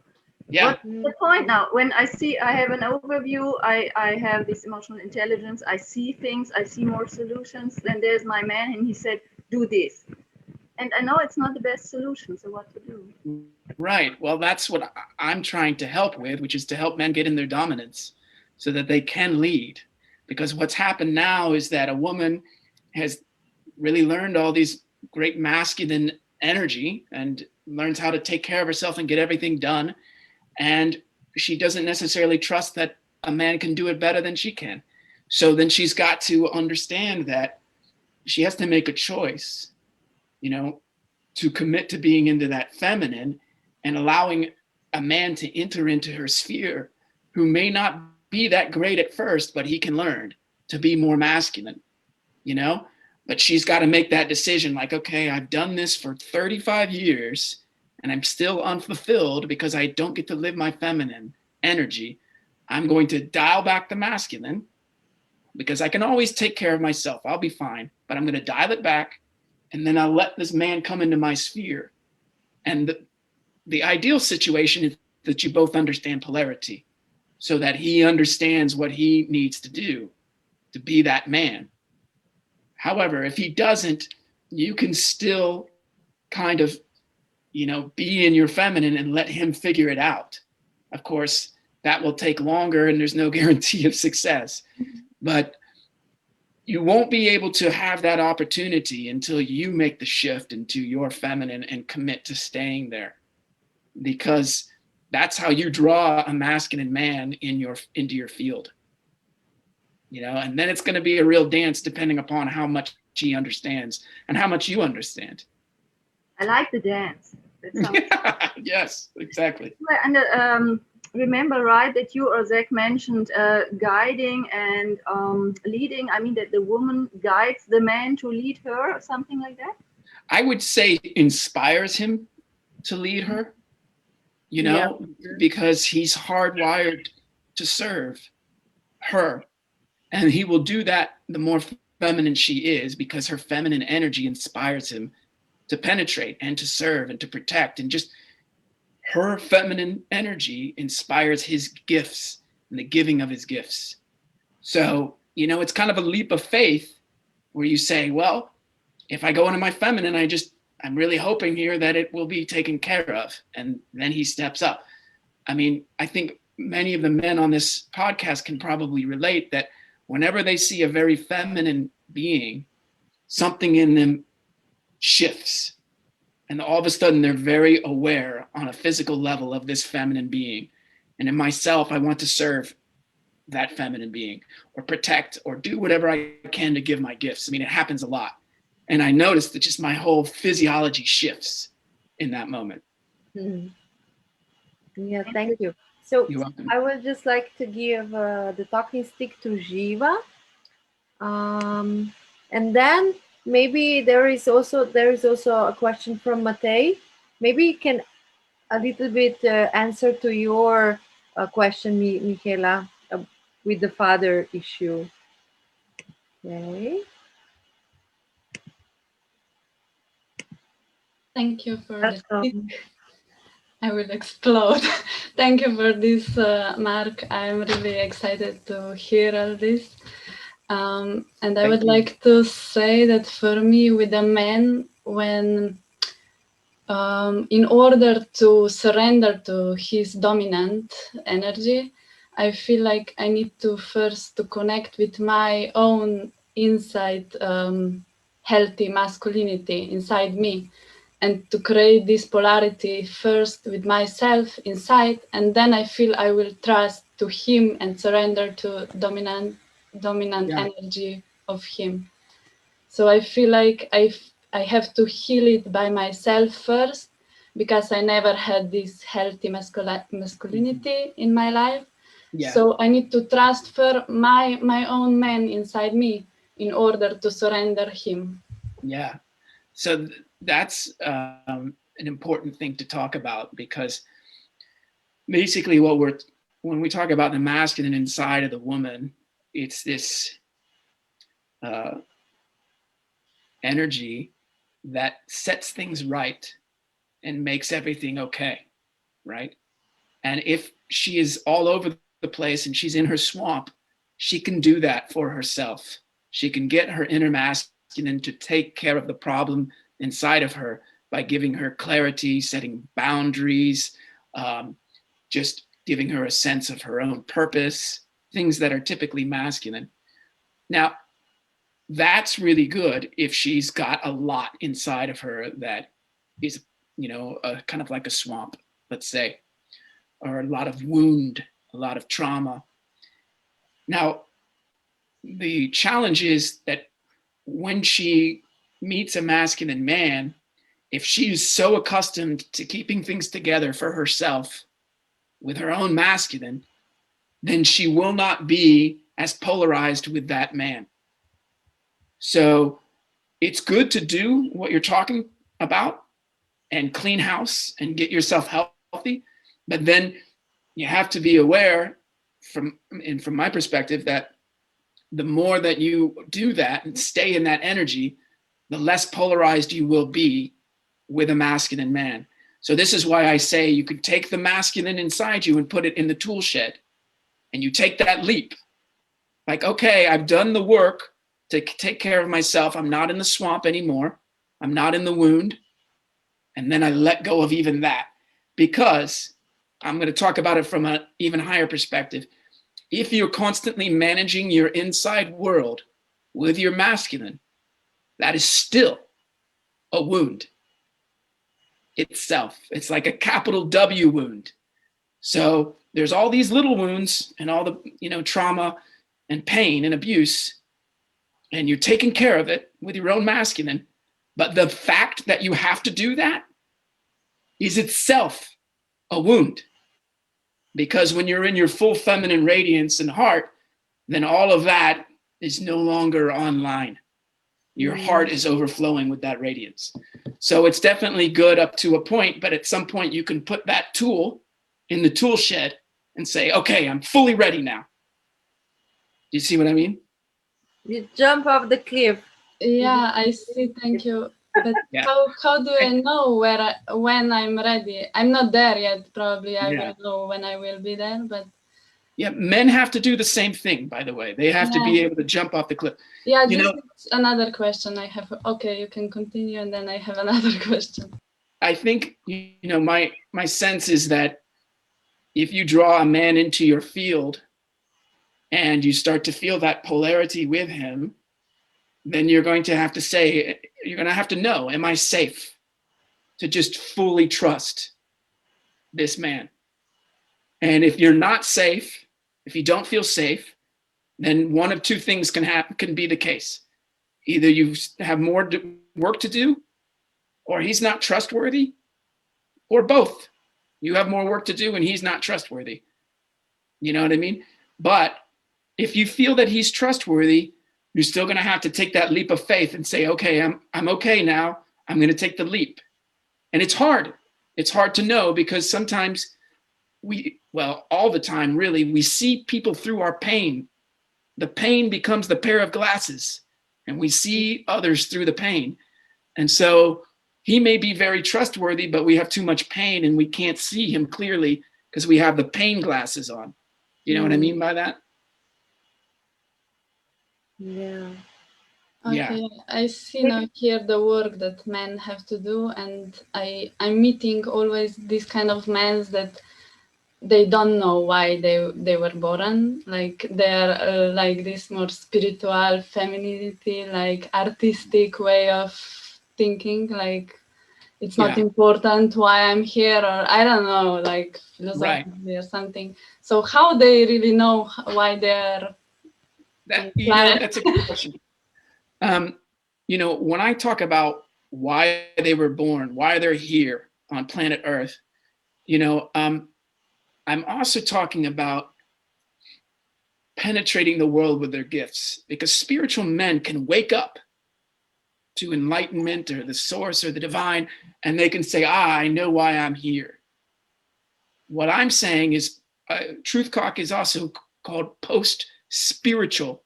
F: what's the point now? When I have an overview, I have this emotional intelligence, I see things, I see more solutions. Then there's my man and he said, do this. And I know it's not the best solution, so what to do?
B: Right. Well, that's what I'm trying to help with, which is to help men get in their dominance so that they can lead. Because what's happened now is that a woman has really learned all these great masculine energy and learns how to take care of herself and get everything done. And she doesn't necessarily trust that a man can do it better than she can. So then she's got to understand that she has to make a choice, you know, to commit to being into that feminine and allowing a man to enter into her sphere who may not be that great at first, but he can learn to be more masculine, you know? But she's got to make that decision like, okay, I've done this for 35 years and I'm still unfulfilled because I don't get to live my feminine energy. I'm going to dial back the masculine because I can always take care of myself. I'll be fine, but I'm going to dial it back. And then I'll let this man come into my sphere. And the ideal situation is that you both understand polarity so that he understands what he needs to do to be that man. However, if he doesn't, you can still kind of, you know, be in your feminine and let him figure it out. Of course, that will take longer and there's no guarantee of success. But you won't be able to have that opportunity until you make the shift into your feminine and commit to staying there, because that's how you draw a masculine man into your field, you know. And then it's going to be a real dance depending upon how much he understands and how much you understand.
F: I like the dance.
B: Yeah, yes, exactly.
F: And remember, right, that you or Zach mentioned guiding and leading. I mean, that the woman guides the man to lead her or something like that?
B: I would say inspires him to lead her, you know, because he's hardwired to serve her. And he will do that the more feminine she is, because her feminine energy inspires him to penetrate and to serve and to protect. And just her feminine energy inspires his gifts and the giving of his gifts. So, you know, it's kind of a leap of faith where you say, well, if I go into my feminine, I'm really hoping here that it will be taken care of. And then he steps up. I mean, I think many of the men on this podcast can probably relate that whenever they see a very feminine being, something in them shifts. And all of a sudden, they're very aware on a physical level of this feminine being. And in myself, I want to serve that feminine being, or protect, or do whatever I can to give my gifts. I mean, it happens a lot. And I noticed that just my whole physiology shifts in that moment.
A: Mhm. Yeah, thank you. So
B: You're welcome.
A: I would just like to give the talking stick to Jiva. And then maybe there is also a question from Matei. Maybe you can a little bit answer to your question, Michaela, with the father issue. Okay.
F: Thank you for this.
A: Welcome.
F: I will explode. Thank you for this, Mark. I'm really excited to hear all this. And I would like to say that for me, with a man, when in order to surrender to his dominant energy, I feel like I need to first to connect with my own inside healthy masculinity inside me, and to create this polarity first with myself inside, and then I feel I will trust to him and surrender to dominant energy of him. So I feel like I have to heal it by myself first, because I never had this healthy masculinity in my life.
B: Yeah.
F: So I need to transfer my own man inside me in order to surrender him.
B: Yeah. So that's an important thing to talk about, because basically when we talk about the masculine inside of the woman, it's this energy that sets things right and makes everything okay, right? And if she is all over the place and she's in her swamp, she can do that for herself. She can get her inner masculine to take care of the problem inside of her by giving her clarity, setting boundaries, just giving her a sense of her own purpose, things that are typically masculine. Now, that's really good if she's got a lot inside of her that is, you know, kind of like a swamp, let's say, or a lot of wound, a lot of trauma. Now, the challenge is that when she meets a masculine man, if she's so accustomed to keeping things together for herself with her own masculine, then she will not be as polarized with that man. So it's good to do what you're talking about and clean house and get yourself healthy. But then you have to be aware from my perspective that the more that you do that and stay in that energy, the less polarized you will be with a masculine man. So this is why I say you can take the masculine inside you and put it in the tool shed, and you take that leap. Like, okay, I've done the work to take care of myself. I'm not in the swamp anymore. I'm not in the wound. And then I let go of even that, because I'm going to talk about it from an even higher perspective. If you're constantly managing your inside world with your masculine, that is still a wound itself. It's like a capital W wound. So there's all these little wounds and all the, you know, trauma and pain and abuse, and you're taking care of it with your own masculine. But the fact that you have to do that is itself a wound. Because when you're in your full feminine radiance and heart, then all of that is no longer online. Your heart is overflowing with that radiance. So it's definitely good up to a point, but at some point you can put that tool in the tool shed and say, okay, I'm fully ready now. Do you see what I mean?
A: You jump off the cliff.
F: Yeah, I see. Thank you. But
B: Yeah.
F: how do I know when I'm ready? I'm not there yet. Probably I
B: Yeah.
F: will know when I will be there. But
B: Yeah, men have to do the same thing, by the way. They have to be able to jump off the cliff.
F: yeah,
B: You
F: this
B: know,
F: is another question I have. Okay, you can continue, and then I have another question.
B: I think, my sense is that if you draw a man into your field and you start to feel that polarity with him, then you're going to have to say, you're going to have to know, am I safe to just fully trust this man? And if you're not safe, if you don't feel safe, then one of two things can be the case. Either you have more work to do, or he's not trustworthy, or both. You have more work to do and he's not trustworthy. You know what I mean? But if you feel that he's trustworthy, you're still going to have to take that leap of faith and say, okay, I'm okay now. I'm going to take the leap. And it's hard. It's hard to know because sometimes all the time, really, we see people through our pain. The pain becomes the pair of glasses, and we see others through the pain. And so he may be very trustworthy, but we have too much pain and we can't see him clearly because we have the pain glasses on. You know what I mean by that?
A: Yeah.
F: Okay,
B: Yeah.
F: I see now here the work that men have to do, and I'm meeting always these kind of men that they don't know why they were born. Like they're like this more spiritual femininity, like artistic way of thinking. Like it's not important why I'm here, or I don't know, like philosophically or something. So how they really know why they're
B: that's a good question. When I talk about why they were born, why they're here on planet Earth, I'm also talking about penetrating the world with their gifts, because spiritual men can wake up to enlightenment or the source or the divine, and they can say, I know why I'm here. What I'm saying is, Truth Talk is also called post-spiritual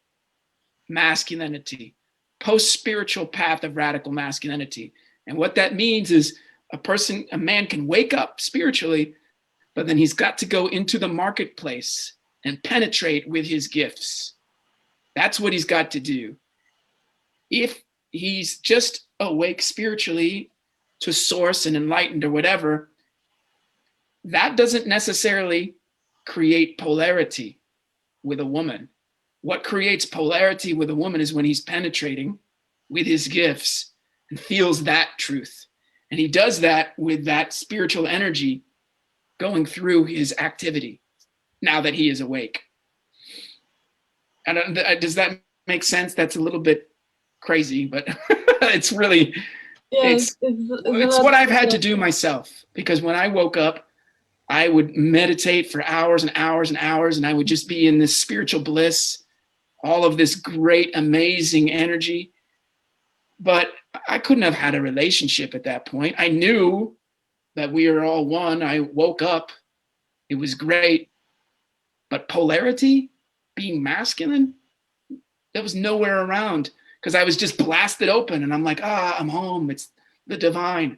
B: masculinity, post-spiritual path of radical masculinity. And what that means is a man can wake up spiritually, but then he's got to go into the marketplace and penetrate with his gifts. That's what he's got to do. If he's just awake spiritually to source and enlightened or whatever, that doesn't necessarily create polarity with a woman. What creates polarity with a woman is when he's penetrating with his gifts and feels that truth. And he does that with that spiritual energy going through his activity now that he is awake. Does that make sense? That's a little bit crazy, but it's really, it's what I've had to do myself, because when I woke up, I would meditate for hours and hours and hours, and I would just be in this spiritual bliss, all of this great, amazing energy. But I couldn't have had a relationship at that point. I knew that we are all one. I woke up. It was great. But polarity, being masculine, that was nowhere around, because I was just blasted open and I'm like, I'm home. It's the divine.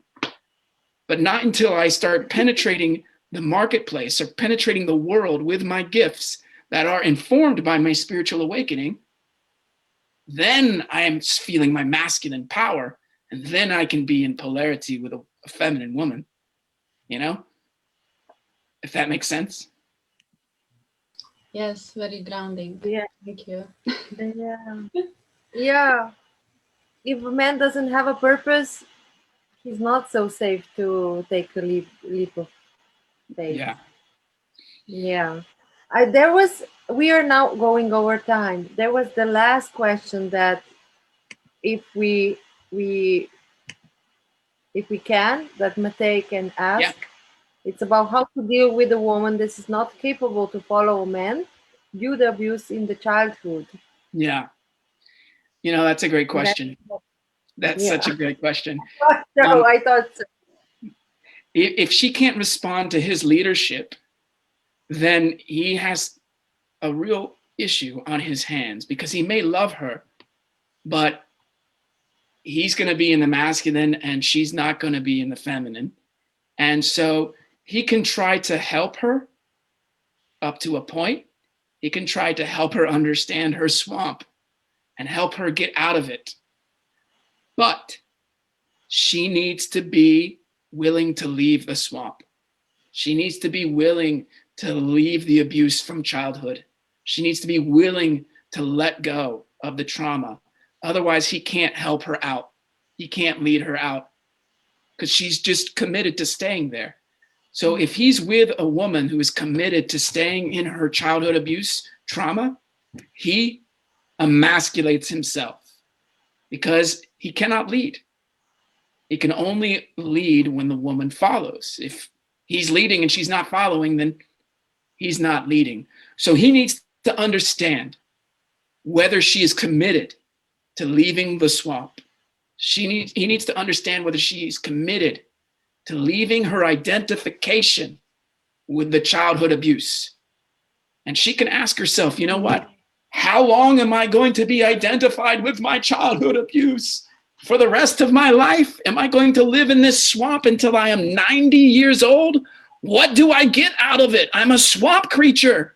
B: But not until I start penetrating the marketplace or penetrating the world with my gifts that are informed by my spiritual awakening, then I am feeling my masculine power, and then I can be in polarity with a feminine woman, if that makes sense.
F: Yes, very grounding.
A: Yeah.
F: Thank you.
A: Yeah. If a man doesn't have a purpose, he's not so safe to take a leap of faith. Yeah. We are now going over time. There was the last question that if we can, that Matei can ask.
B: Yeah.
A: It's about how to deal with a woman that is not capable to follow a man due to abuse in the childhood.
B: Yeah. That's a great question. That's such a great question.
A: I thought so.
B: If she can't respond to his leadership, then he has a real issue on his hands, because he may love her, but he's going to be in the masculine and she's not going to be in the feminine. And so he can try to help her up to a point. He can try to help her understand her swamp and help her get out of it. But she needs to be willing to leave the swamp. She needs to be willing to leave the abuse from childhood. She needs to be willing to let go of the trauma. Otherwise, he can't help her out. He can't lead her out because she's just committed to staying there. So if he's with a woman who is committed to staying in her childhood abuse trauma, he emasculates himself because he cannot lead. He can only lead when the woman follows. If he's leading and she's not following, then he's not leading. So he needs to understand whether she is committed to leaving the swamp. He needs to understand whether she's committed to leaving her identification with the childhood abuse. And she can ask herself, you know what? How long am I going to be identified with my childhood abuse? For the rest of my life? Am I going to live in this swamp until I am 90 years old? What do I get out of it? I'm a swamp creature.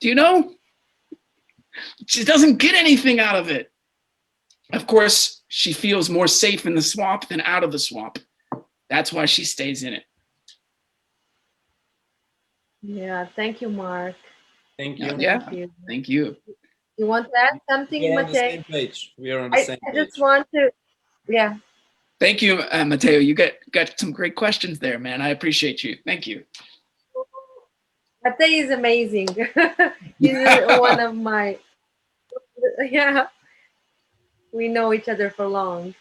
B: Do you know? She doesn't get anything out of it. Of course, she feels more safe in the swamp than out of the swamp. That's why she stays in it.
A: Yeah, thank you, Mark.
E: Thank you.
B: Yeah,
A: Thank you.
B: thank you.
A: You want to add something,
E: We are on the
A: Matej?
E: same page. We are on the
A: I
E: same
A: just
E: page.
A: want to, yeah.
B: Thank you, Matteo. You got some great questions there, man. I appreciate you. Thank you.
A: Matej is amazing. He's one of my, yeah, we know each other for long.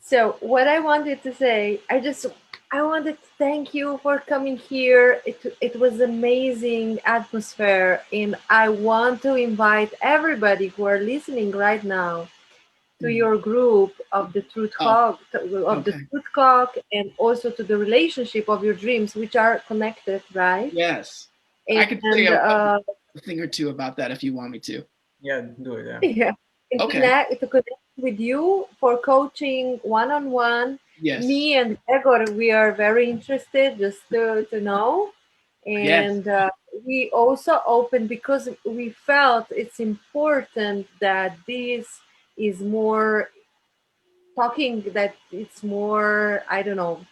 A: So what I wanted to say, I wanted to thank you for coming here. It was amazing atmosphere, and I want to invite everybody who are listening right now to your group of the Truth Cock, the Truth Cock, and also to the relationship of your dreams, which are connected, right?
B: Yes.
A: And,
B: I could say a thing or two about that if you want me to.
C: Yeah, do it. Yeah.
A: Yeah. And to connect with you for coaching one-on-one.
B: Yes.
A: Me and Gregor, we are very interested just to know. And we also open because we felt it's important that this is more talking, that it's more, I don't know,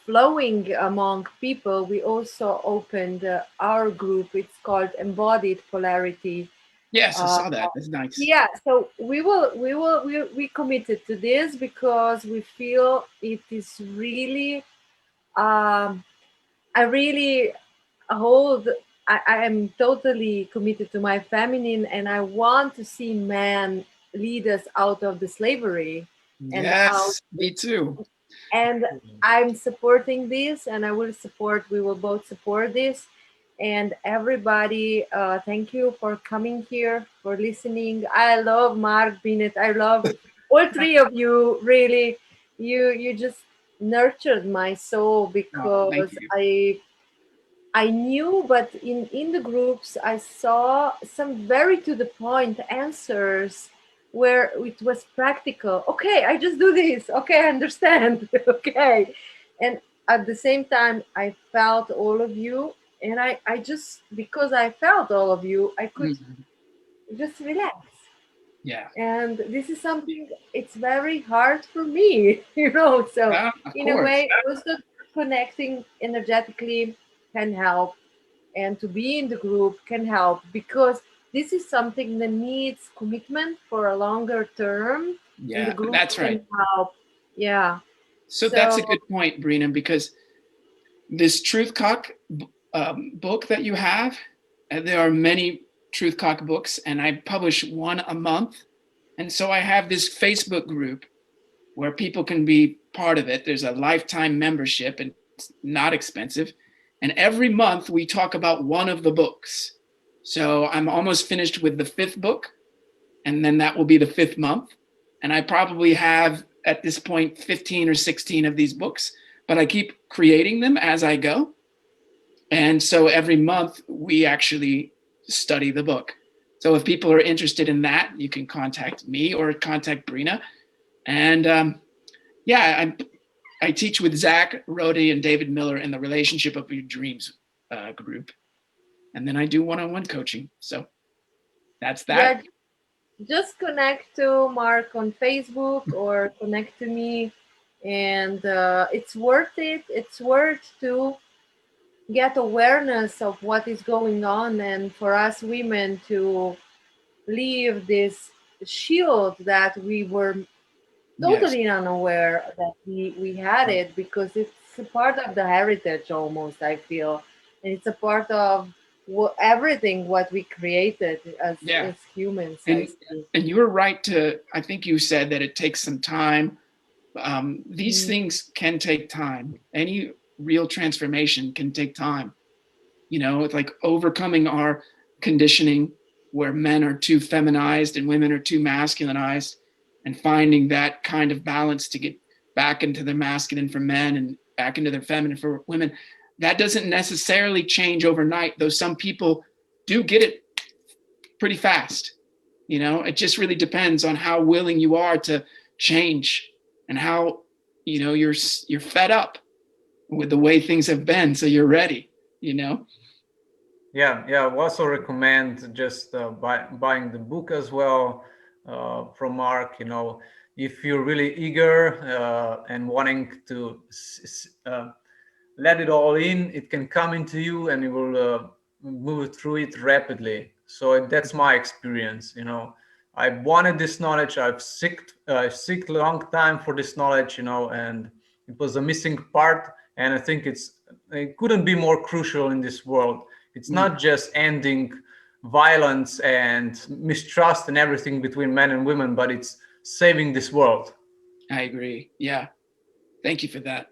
A: flowing among people. We also opened our group. It's called Embodied Polarity.
B: Yes, I saw that. That's nice.
A: Yeah, so we committed to this because we feel it is really I really hold I am totally committed to my feminine, and I want to see men lead us out of the slavery.
B: Yes, me too.
A: And I'm supporting this, and we will both support this. And everybody, thank you for coming here, for listening. I love Mark Binet. I love all three of you. Really, you just nurtured my soul because I knew, but in the groups I saw some very to the point answers where it was practical. Okay, I just do this. Okay, I understand. Okay, and at the same time I felt all of you. And I just, because I felt all of you, I could just relax.
B: Yeah.
A: And this is something, it's very hard for me, you know. So in a way, also connecting energetically can help. And to be in the group can help, because this is something that needs commitment for a longer term.
B: Yeah,
A: the group
B: that's right.
A: Help. Yeah.
B: So that's a good point, Brina, because this Truth Cock book that you have, there are many Truth Cock books, and I publish one a month. And so I have this Facebook group where people can be part of it. There's a lifetime membership, and it's not expensive. And every month we talk about one of the books. So I'm almost finished with the 5th book, and then that will be the 5th month. And I probably have at this point 15 or 16 of these books, but I keep creating them as I go. And so every month we actually study the book. So if people are interested in that, you can contact me or contact Brina. And yeah, I teach with Zach Rody and David Miller in the Relationship of Your Dreams group. And then I do one-on-one coaching. So that's that.
A: Yeah, just connect to Mark on Facebook or connect to me, and it's worth it. It's worth to get awareness of what is going on, and for us women to leave this shield that we were
B: Yes.
A: totally unaware that we had it, because it's a part of the heritage almost, I feel, and it's a part of everything what we created
B: Yeah.
A: as humans.
B: And,
A: I see.
B: and you were right to, I think you said that it takes some time. These things can take time. Any real transformation can take time. You know, it's like overcoming our conditioning where men are too feminized and women are too masculinized, and finding that kind of balance to get back into the masculine for men and back into their feminine for women. That doesn't necessarily change overnight, though some people do get it pretty fast. You know, it just really depends on how willing you are to change and how, you know, you're fed up with the way things have been, so you're ready, you know.
C: Yeah, I also recommend just buying the book as well from Mark. You know, if you're really eager and wanting to let it all in, it can come into you and you will move through it rapidly. So that's my experience. You know, I wanted this knowledge. I've seeked a long time for this knowledge. You know, and it was a missing part. And I think it couldn't be more crucial in this world. It's not just ending violence and mistrust and everything between men and women, but it's saving this world.
B: I agree. Yeah. Thank you for that.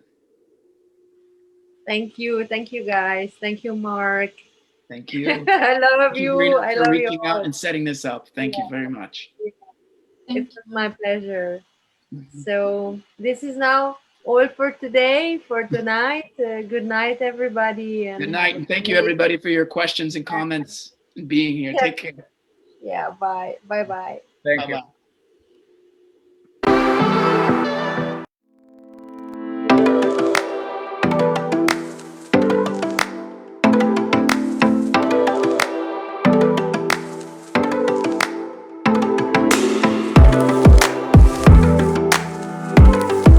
A: Thank you guys. Thank you, Mark.
B: Thank you.
A: I love
B: Thank you,
A: you.
B: Brina,
A: I
B: for
A: love you
B: reaching out
A: all.
B: and setting this up. Thank you very much.
A: It was my pleasure. So this is now all for today, for tonight. Good night, everybody. And
B: Good night, and thank you everybody for your questions and comments and being here. Take care.
A: Yeah, bye. Bye-bye.
C: Thank you.
B: Bye-bye.